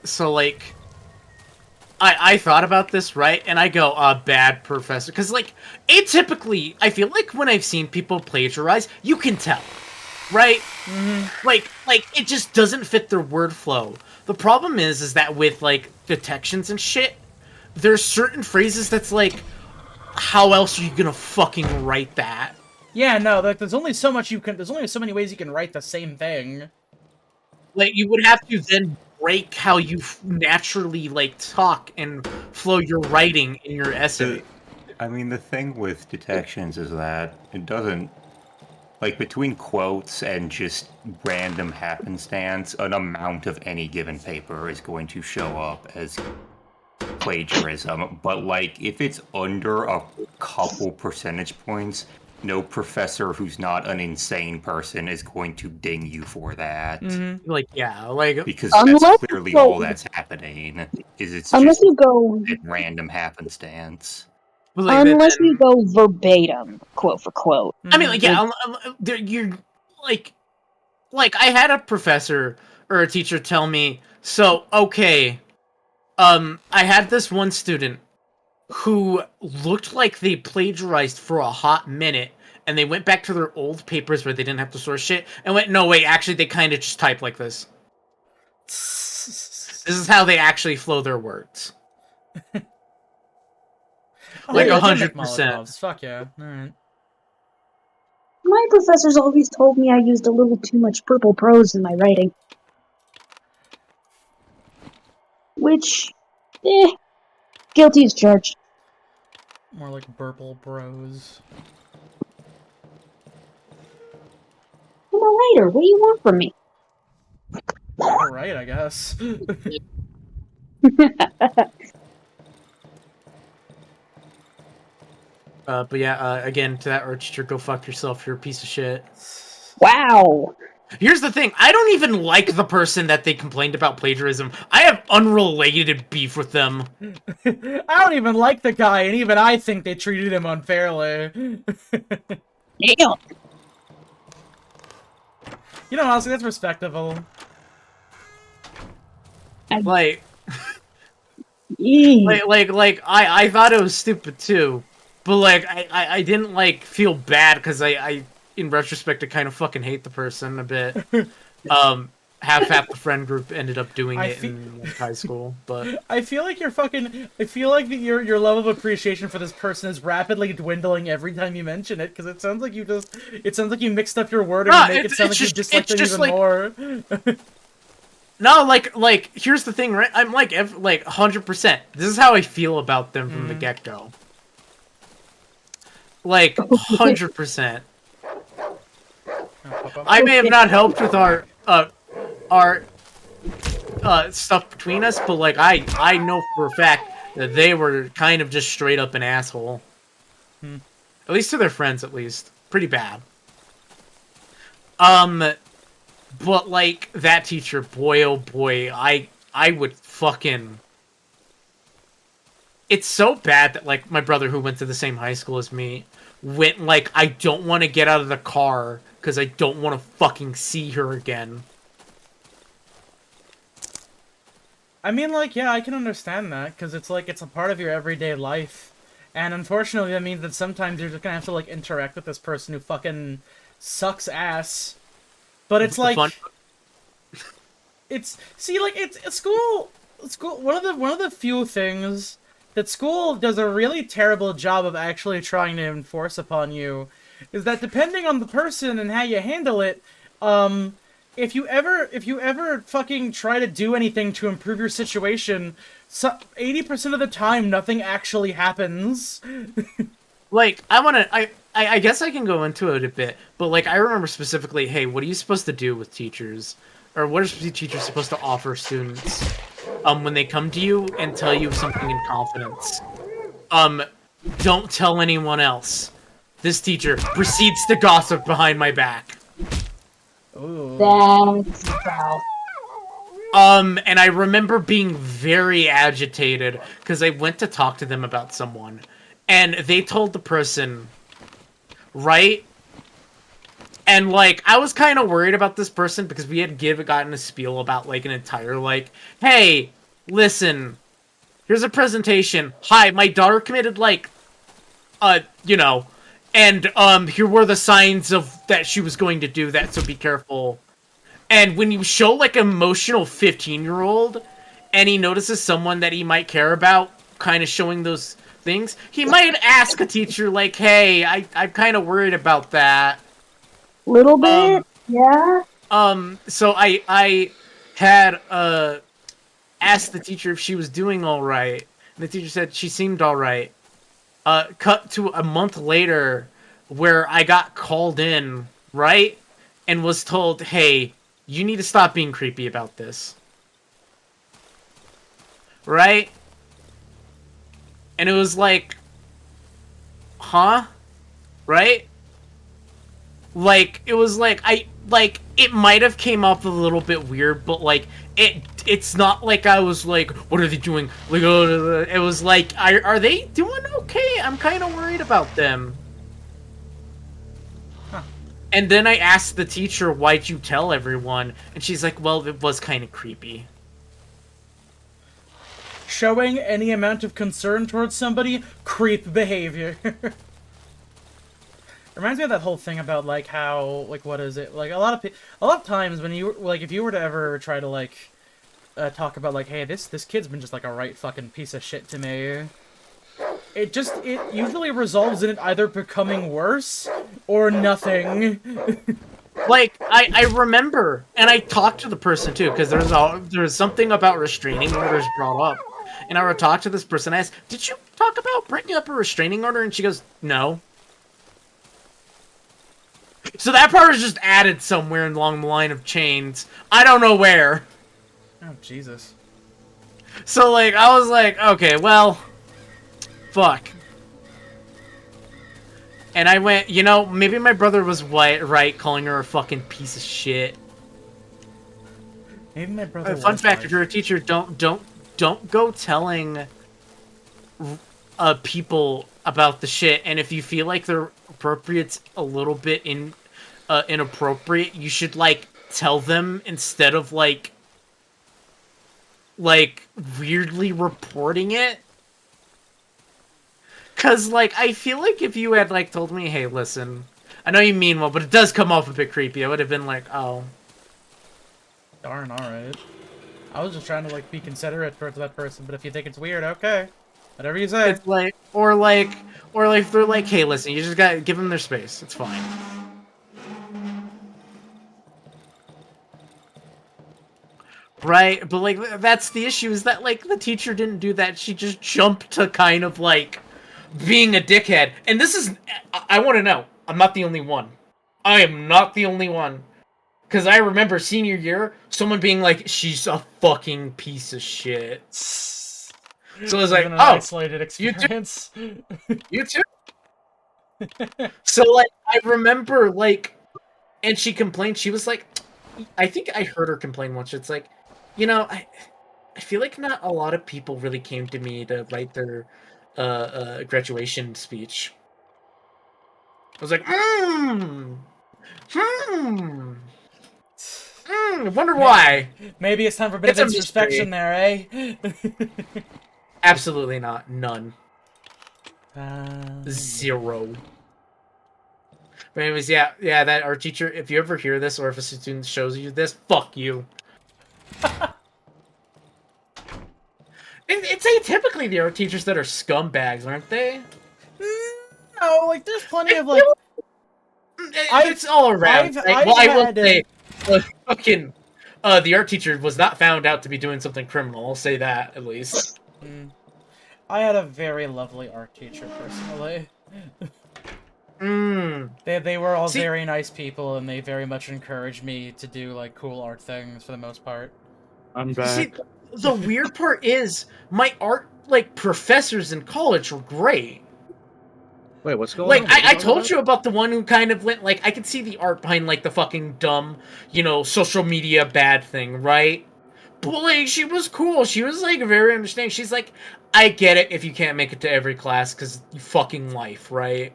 So like, I thought about this, right, and I go, bad professor, because like, atypically, I feel like when I've seen people plagiarize, you can tell. Right? Mm-hmm. Like, it just doesn't fit their word flow. The problem is that with, like, detections and shit, there's certain phrases that's like, how else are you gonna fucking write that? Yeah, no, like, there's only so many ways you can write the same thing. Like, you would have to then break how you naturally, like, talk and flow your writing in your essay. I mean, the thing with detections is that it doesn't... Like, between quotes and just random happenstance, an amount of any given paper is going to show up as plagiarism. But, like, if it's under a couple percentage points, no professor who's not an insane person is going to ding you for that. Mm-hmm. Like, yeah, like... Because that's clearly all that's happening, is it's just random happenstance. Like, unless you go verbatim, quote for quote. I mean, like, yeah, you're like I had a professor or a teacher tell me, so okay, I had this one student who looked like they plagiarized for a hot minute and they went back to their old papers where they didn't have to source shit, and went, no, wait, actually, they kind of just type like this. This is how they actually flow their words. Like yeah, 100%. Molotovs. Fuck yeah. Alright. My professors always told me I used a little too much purple prose in my writing. Which, guilty as charged. More like Burple Bros. I'm a writer. What do you want from me? Alright, I guess. But yeah, again, to that art teacher, go fuck yourself. You're a piece of shit. Wow. Here's the thing. I don't even like the person that they complained about plagiarism. I have unrelated beef with them. I don't even like the guy, and even I think they treated him unfairly. Damn. You know, honestly, that's respectable. Like, Yee. I thought it was stupid too. But, like, I didn't, like, feel bad, because I, in retrospect, I kind of fucking hate the person a bit. Half the friend group ended up doing it in like, high school, but... I feel like I feel like your level of appreciation for this person is rapidly dwindling every time you mention it, because it sounds like you mixed up your wording and make it sound like you dislike them even more. No, like, here's the thing, right? I'm, like, 100%. This is how I feel about them from the get-go. Like, 100%. I may have not helped with our stuff between us, but, like, I know for a fact that they were kind of just straight up an asshole. At least to their friends, at least. Pretty bad. But, like, that teacher, boy, oh boy, I would fucking... It's so bad that, like, my brother, who went to the same high school as me, went, like, I don't want to get out of the car, because I don't want to fucking see her again. I mean, like, yeah, I can understand that, because it's, like, it's a part of your everyday life. And unfortunately, that means that sometimes you're just gonna have to, like, interact with this person who fucking sucks ass. But it's, like... it's... See, like, it's school... One of the few things that school does a really terrible job of actually trying to enforce upon you is that depending on the person and how you handle it, if you ever fucking try to do anything to improve your situation, 80% of the time nothing actually happens. Like, I guess I can go into it a bit, but, like, I remember specifically, hey, what are you supposed to do with teachers? Or what are teachers supposed to offer students when they come to you and tell you something in confidence? Don't tell anyone else. This teacher proceeds to gossip behind my back. Ooh. That's foul. And I remember being very agitated because I went to talk to them about someone, and they told the person, right? And, like, I was kind of worried about this person because we had gotten a spiel about, like, an entire, like, hey, listen, here's a presentation. Hi, my daughter committed, like, you know, and, here were the signs of that she was going to do that, so be careful. And when you show, like, an emotional 15-year-old, and he notices someone that he might care about kind of showing those things, he might ask a teacher, like, hey, I'm kind of worried about that. Little bit, yeah. So I had, asked the teacher if she was doing alright. And the teacher said she seemed alright. Cut to a month later, where I got called in, right? And was told, hey, you need to stop being creepy about this. Right? And it was like, huh? Right? Like, it was like, it might have came up a little bit weird, but, like, it's not like I was like, what are they doing? Like, it was like, are they doing okay? I'm kind of worried about them. Huh. And then I asked the teacher, why'd you tell everyone? And she's like, well, it was kind of creepy. Showing any amount of concern towards somebody, creep behavior. Reminds me of that whole thing about like how like what is it like a lot of times when you like if you were to ever try to like talk about like hey this kid's been just like a right fucking piece of shit to me, it usually resolves in it either becoming worse or nothing. Like, I remember, and I talked to the person too, because there's something about restraining orders brought up. And I would talk to this person, I asked, did you talk about breaking up a restraining order? And she goes, no. So that part was just added somewhere along the line of chains. I don't know where. Oh, Jesus. So, like, I was like, okay, well, fuck. And I went, you know, maybe my brother was right calling her a fucking piece of shit. Maybe my brother Fun was fact, right. if you're a teacher, don't go telling people about the shit, and if you feel like they're appropriate a little bit inappropriate, you should like tell them instead of like weirdly reporting it. Cause like I feel like if you had like told me, hey, listen, I know you mean well, but it does come off a bit creepy, I would have been like, oh. Darn, alright. I was just trying to like be considerate towards that person, but if you think it's weird, okay. Whatever you say. It's like or like they're like, hey, listen, you just gotta give them their space. It's fine. Right, but like that's the issue is that like the teacher didn't do that. She just jumped to kind of like being a dickhead. And this is I want to know. I'm not the only one. I am not the only one. Cuz I remember senior year someone being like she's a fucking piece of shit. So it was like, an "Oh, isolated experience." You too?" So like I remember like and she complained. She was like I think I heard her complain once. It's like, you know, I feel like not a lot of people really came to me to write their graduation speech. I was like, wonder why. Maybe it's time for a bit It's of a introspection mystery. there, eh? Absolutely not. None. Um, Zero. But anyways, yeah, that art teacher, if you ever hear this or if a student shows you this, fuck you. It's atypically the art teachers that are scumbags, aren't they? No, like there's plenty of like. It's all around. I've Well, I will had, say, fucking, the art teacher was not found out to be doing something criminal. I'll say that at least. I had a very lovely art teacher personally. They were all very nice people, and they very much encouraged me to do like cool art things for the most part. I'm back. See, the weird part is my art like professors in college were great. Wait, what's going Like, on? I told you about the one who kind of went, like, I could see the art behind, like, the fucking dumb, you know, social media bad thing, right? But, like, she was cool. She was, like, very understanding. She's like, I get it if you can't make it to every class, because you fucking life, right?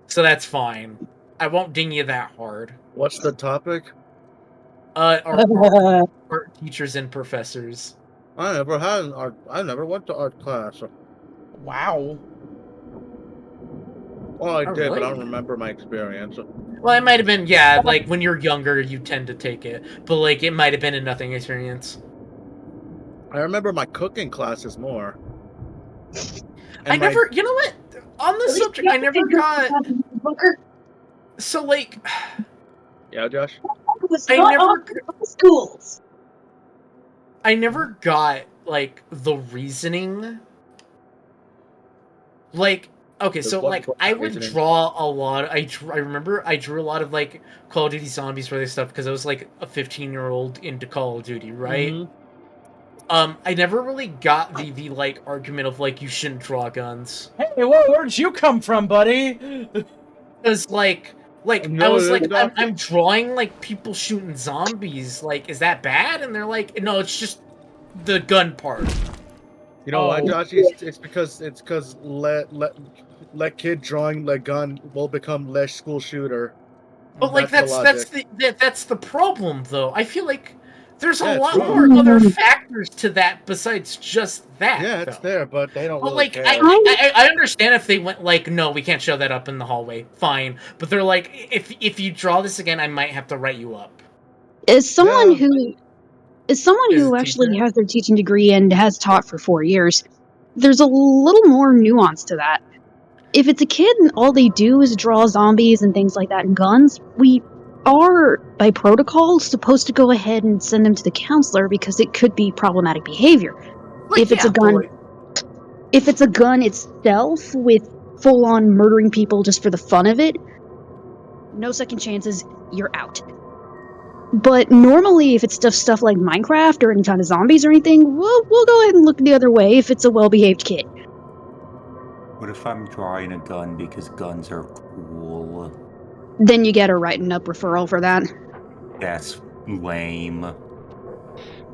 So that's fine. I won't ding you that hard. What's the topic? Art teachers and professors. I never had an art. I never went to art class. Wow. Well, I Oh, did, but I really? don't remember my experience. Well, it might have been, yeah, like, when you're younger, you tend to take it. But, like, it might have been a nothing experience. I remember my cooking classes more. I never, you know what? On this subject, I never got. So, like. Yeah, Josh? Schools. I never got, like, the reasoning. Like, okay, so, like, I would draw a lot. I remember I drew a lot of, like, Call of Duty Zombies related stuff because I was, like, a 15-year-old into Call of Duty, right? Mm-hmm. I never really got the like, argument of, like, you shouldn't draw guns. Hey, where'd you come from, buddy? Because, like, No, I was like, exactly. I'm drawing, like, people shooting zombies. Like, is that bad? And they're like, no, it's just the gun part. You know why, Josh? It's because let kid drawing the gun will become less school shooter. But like that's that's the problem though. I feel like There's Yeah, a lot true. more other factors to that besides just that. Yeah, it's though. there, but they don't But really like, care. I understand if they went like, no, we can't show that up in the hallway. Fine, but they're like, if you draw this again, I might have to write you up. As someone Yeah. who as someone Is who a actually teacher? has their teaching degree and has taught for 4 years, there's a little more nuance to that. If it's a kid and all they do is draw zombies and things like that and guns, we are, by protocol, supposed to go ahead and send them to the counselor because it could be problematic behavior. Like, If it's a yeah, gun, boy. if it's a gun itself with full-on murdering people just for the fun of it, no second chances, you're out. But normally, if it's stuff like Minecraft or any kind of zombies or anything, we'll go ahead and look the other way if it's a well-behaved kid. What if I'm drawing a gun because guns are cool? Then you get a writing up referral for that. That's lame. Well,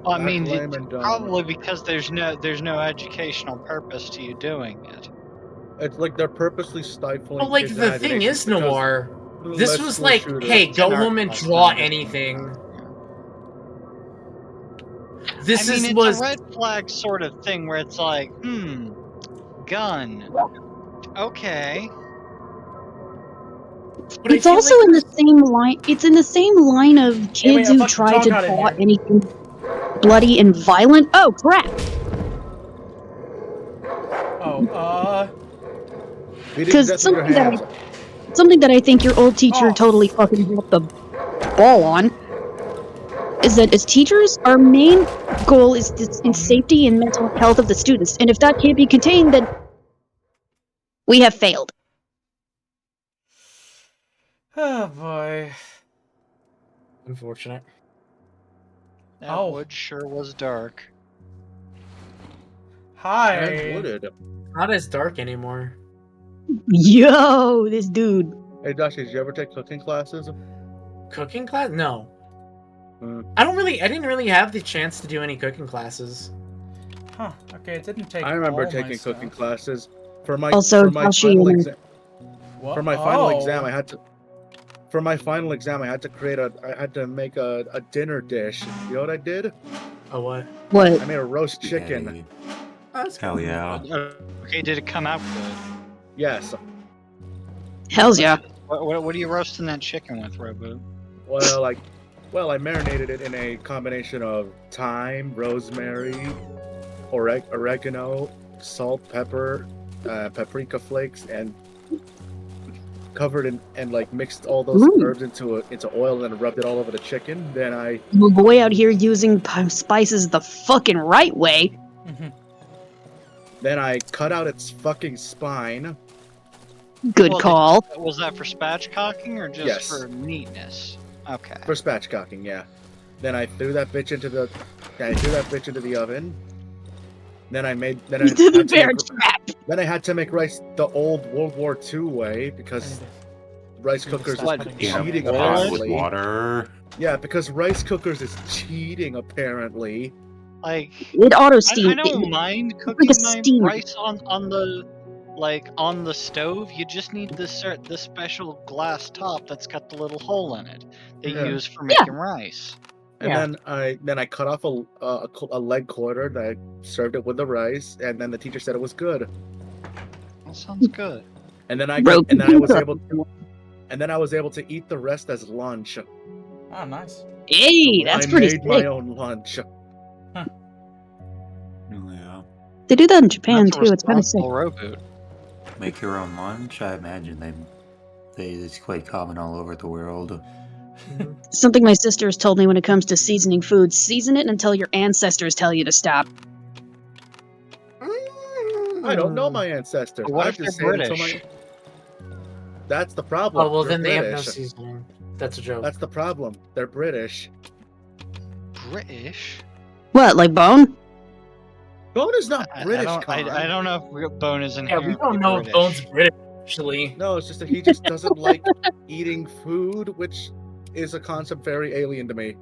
I That's mean, lame and dumb. probably because there's no educational purpose to you doing it. It's like they're purposely stifling. But like, kids' the thing imagination is, because Noir, this less was school like, shooters. hey, It's go an art home and class, draw not just anything. Yeah. This I mean, was it's a red flag sort of thing where it's like, gun. Okay. But I It's feel also like in the same line. It's in the same line of Hey, wait, kids a who fucking try dog to got in draw here. anything bloody and violent. Oh crap! Oh, Beating to Because death with your hands. something that I think your old teacher Oh. totally fucking dropped the ball on is that as teachers, our main goal is in safety and mental health of the students, and if that can't be contained, then we have failed. oh boy. unfortunate. That Oh. wood sure was dark. Hi. And wooded. Not as dark anymore. Yo, this dude. Hey, Josh, did you ever take cooking classes? Cooking class? No. Hmm. I didn't really have the chance to do any cooking classes. Huh. Okay, it didn't take. I remember all my taking cooking stuff. classes for my Also, for my Joshi final and- exam. What? For my final Oh. exam, I had to. For my final exam, I had to make a dinner dish. You know what I did? Oh, what? What? I made a roast chicken. Hey, That's hell yeah. Okay, did it come out good? Yes. Hells yeah. What are you roasting that chicken with, Robo? Well, I marinated it in a combination of thyme, rosemary, oregano, salt, pepper, paprika flakes, and covered and like mixed all those Ooh. herbs into oil and rubbed it all over the chicken. Then I Your boy out here using spices the fucking right way. cut out its fucking spine. Good Well, call. Was that for spatchcocking or just Yes. for neatness? Okay. For spatchcocking, yeah. Then I threw that bitch into the oven. Then I You did the bear trap. had to make rice the old World War II way because rice cookers What? is In cheating a pot with apparently. water. Yeah, because rice cookers is cheating apparently. Like, It auto I steam. don't mind like cooking a my steamer. rice on the stove. You just need this special glass top that's got the little hole in it they Yeah. use for making rice. And Yeah. then I cut off a leg quarter that I served it with the rice, and then the teacher said it was good. That sounds good. And then I was able to eat the rest as lunch. Oh, nice. Hey, that's I pretty made my sick. own lunch. Yeah. They do that in Japan That's a too. It's kind of sick. responsible reboot. Make your own lunch. I imagine it's quite common all over the world. Something my sister has told me when it comes to seasoning food: season it until your ancestors tell you to stop. I don't know my ancestors. But what I if just they're say it until British? That's the problem. Oh well, They're then they have no British. seasoning. That's a joke. That's the problem. They're British. British? What, like bone? Bone is not British. I don't know if Bone is Yeah, inherently we don't know British. if Bone's British, actually. No, it's just that he just doesn't like eating food, which is a concept very alien to me.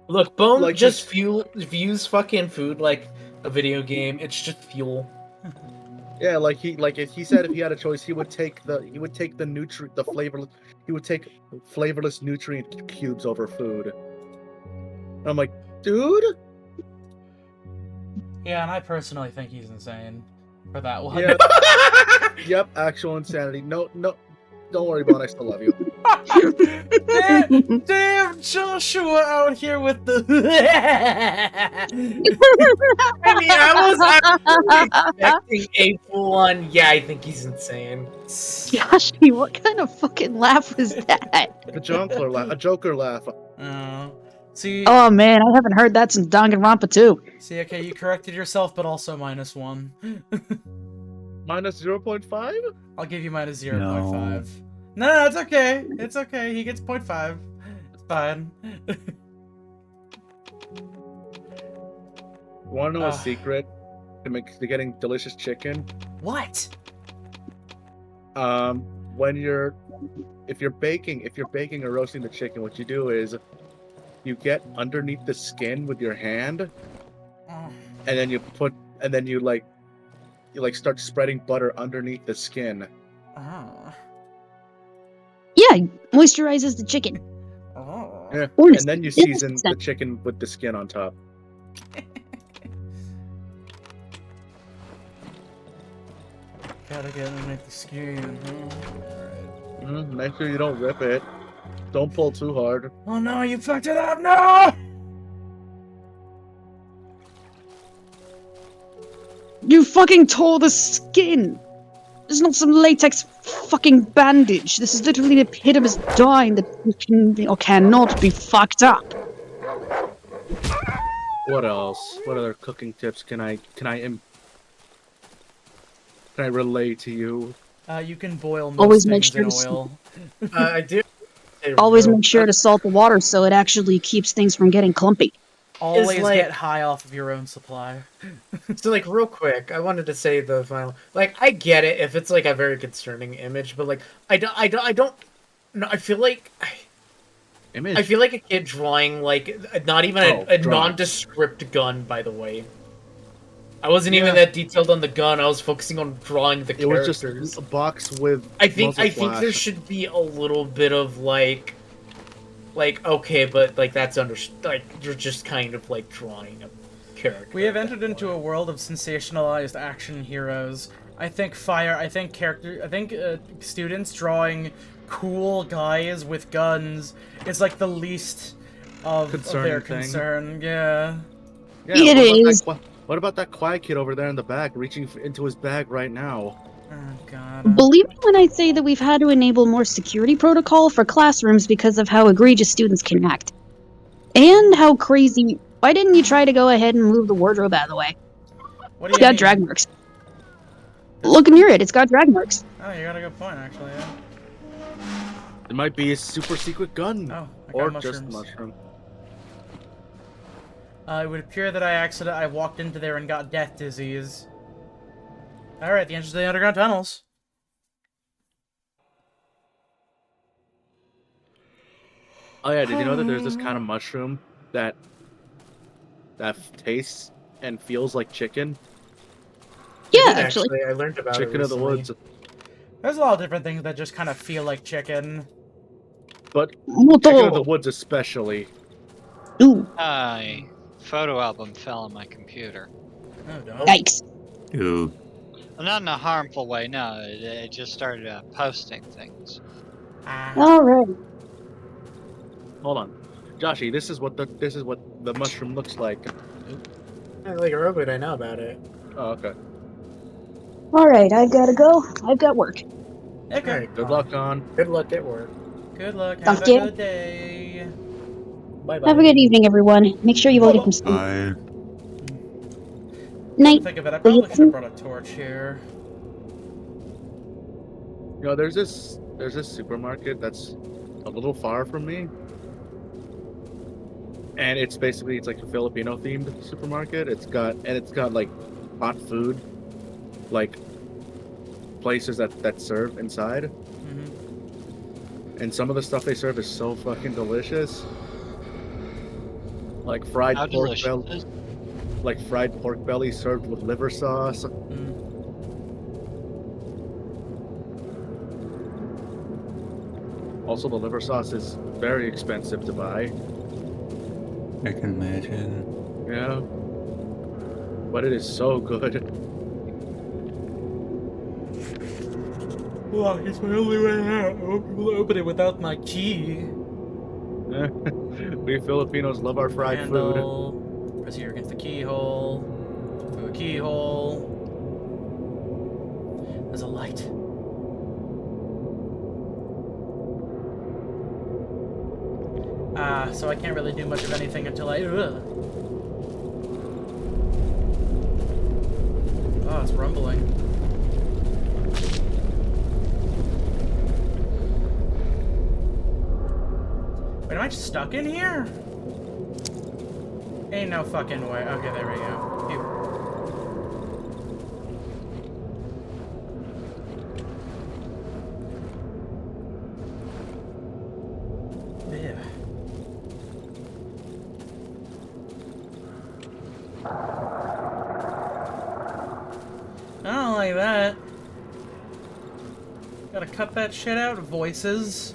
Look, Bone Like just views fucking food like a video game. It's just fuel. Yeah, if he said if he had a choice, he would take flavorless nutrient cubes over food. And I'm like, Dude? Yeah, and I personally think he's insane for that one. Yeah. Yep, actual insanity. No, don't worry about it. I still love you. Damn, Joshua out here with the. I mean, I was expecting a full-on. Yeah, I think he's insane. Yoshi, what kind of fucking laugh was that? A Joker laugh. See, Oh man, I haven't heard that since Danganronpa 2. see, okay, you corrected yourself, but also -1. Minus 0.5? I'll give you -0.5. No, it's okay. It's okay. He gets 0.5. It's fine. Want to know a secret to getting delicious chicken? What? If you're baking or roasting the chicken, what you do is you get underneath the skin with your hand, and then you start spreading butter underneath the skin. Oh. Yeah, moisturizes the chicken. Oh. Yeah, Or and then you season it's- the chicken with the skin on top. Gotta get underneath the skin. Alright. Make sure you don't rip it. Don't pull too hard. Oh no, you fucked it up! No! You fucking tore the skin! This is not some latex fucking bandage. This is literally the epitome of dying that can or cannot be fucked up. What else? What other cooking tips can I relay to you? You can boil most Always make things sure in to oil. I do. Always make sure to salt the water so it actually keeps things from getting clumpy. Always like- get high off of your own supply. So, like, real quick, I wanted to say the final. Like, I get it if it's like a very concerning image, but like, I don't. No, I feel like. Image. I feel like a kid drawing like not even a drawing. nondescript gun. By the way, I wasn't even that detailed on the gun. I was focusing on drawing the It was characters. just a box with. I think muzzle there flash. should be a little bit of like okay, but like that's like you're just kind of like drawing a character. We have at entered that into a point. world of sensationalized action heroes. I think students drawing cool guys with guns is like the least of their Concerning thing. concern. Yeah. Yeah, It is. What about that quiet kid over there in the back, reaching into his bag right now? Oh god. Believe me when I say that we've had to enable more security protocol for classrooms because of how egregious students can act. And how crazy. Why didn't you try to go ahead and move the wardrobe out of the way? What do It's you got mean? drag marks. Look near it, it's got drag marks. Oh, you got a good point, actually. Yeah. It might be a super secret gun, Oh, I got or mushrooms. just mushroom. It would appear that I walked into there and got death disease. Alright, the entrance to the underground tunnels. Oh yeah, did you know that there's this kind of mushroom that tastes and feels like chicken? Yeah, I did, actually. I learned about Chicken it of the recently. woods. There's a lot of different things that just kind of feel like chicken. But chicken of the Moto. woods especially. Ooh, My photo album fell on my computer. Oh, don't. yikes. Ooh. Not in a harmful way, no. It just started posting things. Ah. Alright. Hold on, Joshy. This is what the mushroom looks like. Like a robot, I know about it. Oh, okay. Alright, I've gotta go. I've got work. Okay. Alright, Good luck, on. Good luck at work. Good luck. Have Thank a you. good day. Bye bye. Have a good evening, everyone. Make sure you all get some sleep. I Night. Think of it. I probably should have brought a torch here. You know, there's this supermarket that's a little far from me, and it's like a Filipino themed supermarket. It's got like hot food, like places that serve inside, Mm-hmm. and some of the stuff they serve is so fucking delicious. Like fried How pork delicious. belly, like fried pork belly served with liver sauce. Mm. Also, the liver sauce is very expensive to buy. I can imagine. Yeah. But it is so good. Well, it's my only way out. I won't be able to open it without my key. We Filipinos love our fried food. Handle. Press here against the keyhole. Through a keyhole. There's a light. So I can't really do much of anything until I... Ugh. Oh, it's rumbling. Wait, am I stuck in here? Ain't no fucking way. Okay, there we go. Phew. Yeah. I don't like that. Gotta cut that shit out, voices.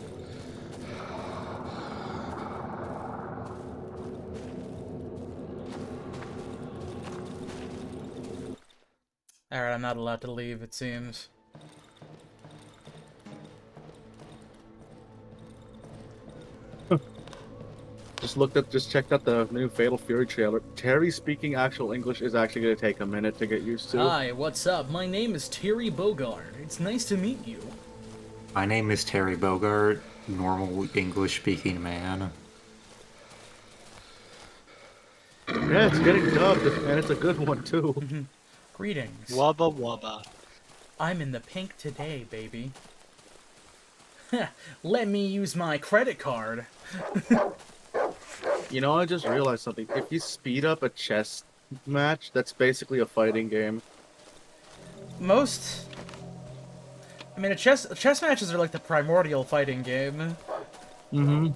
Alright, I'm not allowed to leave, it seems. Just checked out the new Fatal Fury trailer. Terry speaking actual English is actually going to take a minute to get used to. Hi, what's up? My name is Terry Bogard. It's nice to meet you. My name is Terry Bogart, normal English-speaking man. Yeah, it's getting dubbed, and it's a good one too. Greetings. Wubba wubba. I'm in the pink today, baby. Let me use my credit card. You know, I just realized something. If you speed up a chess match, that's basically a fighting game. Most... I mean, chess matches are like the primordial fighting game. Mm-hmm.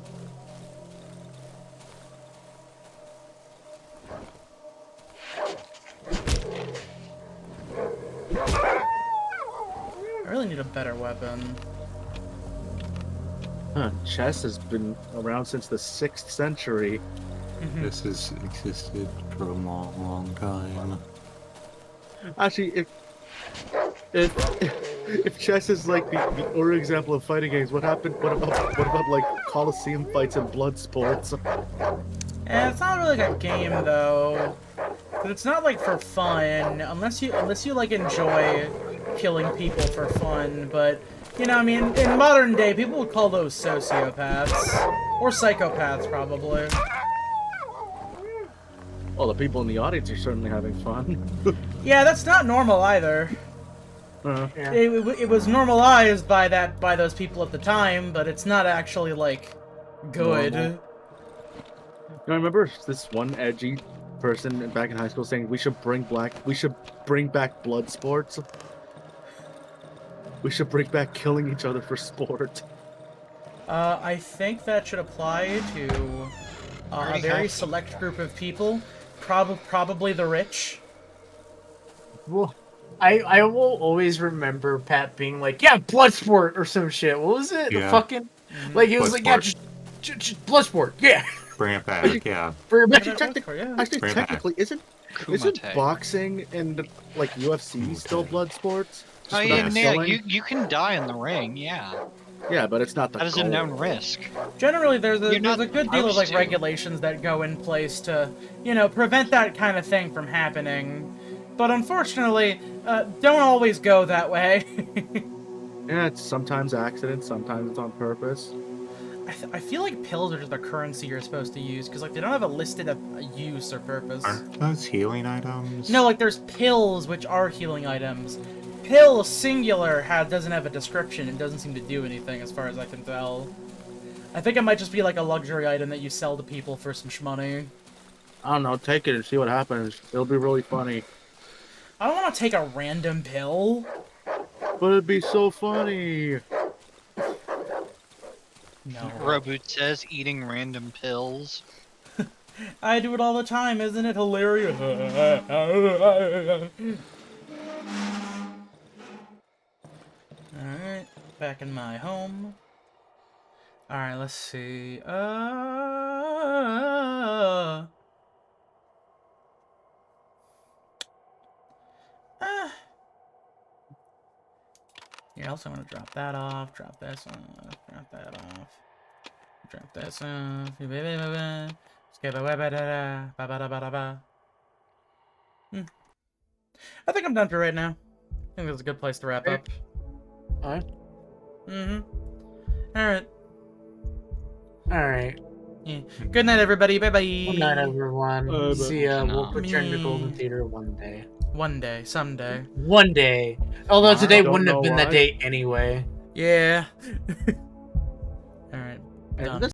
I really need a better weapon. Huh, chess has been around since the 6th century. This has existed for a long, long time. Actually, if chess is like the early example of fighting games, what happened? What about like Colosseum fights and blood sports? It's not really like a game though, 'cause it's not like for fun, unless you like enjoy killing people for fun. But you know, I mean, in modern day, people would call those sociopaths or psychopaths, probably. Well, the people in the audience are certainly having fun. Yeah, that's not normal either. Uh, Yeah. It was normalized by those people at the time, but it's not actually like good. Normal. I remember this one edgy person back in high school saying we should bring back blood sports. We should bring back killing each other for sport. I think that should apply to a very select group of people, probably the rich. Well, I will always remember Pat being like, "Yeah, Bloodsport" or some shit. What was it? Yeah. The fucking like he was like, "Yeah, just Bloodsport." Yeah. Bring it back, yeah. Actually, Yeah. technically, isn't Kumite. boxing and like UFC still blood sports? Just Oh without yeah, the no, killing? you can die in the ring, yeah. Yeah, but it's not the That is a goal. known risk. Generally, there's a You're not good deal of supposed like to. regulations that go in place to, you know, prevent that kind of thing from happening. But unfortunately, don't always go that way. Yeah, it's sometimes accident, sometimes it's on purpose. I feel like pills are just a currency you're supposed to use, because like they don't have a listed a use or purpose. Aren't those healing items? No, like there's pills which are healing items. Pill singular doesn't have a description and doesn't seem to do anything as far as I can tell. I think it might just be like a luxury item that you sell to people for some shmoney. I don't know, take it and see what happens. It'll be really funny. I don't want to take a random pill. But it'd be so funny. No. Roboot says eating random pills. I do it all the time, isn't it hilarious? Alright, back in my home. Alright, let's see. Here, also I'm gonna drop that off, drop this off, drop that off, drop this off. I think I'm done for right now. I think that's a good place to wrap up. Alright. Alright. Alright. Yeah. Good night, everybody. Bye bye. Good night, everyone. See ya. We'll Konami. put you in the Golden Theater one day. One day, someday. One day. Although Tomorrow? today Don't wouldn't have know been the why. date anyway. Yeah. Alright. And Done. this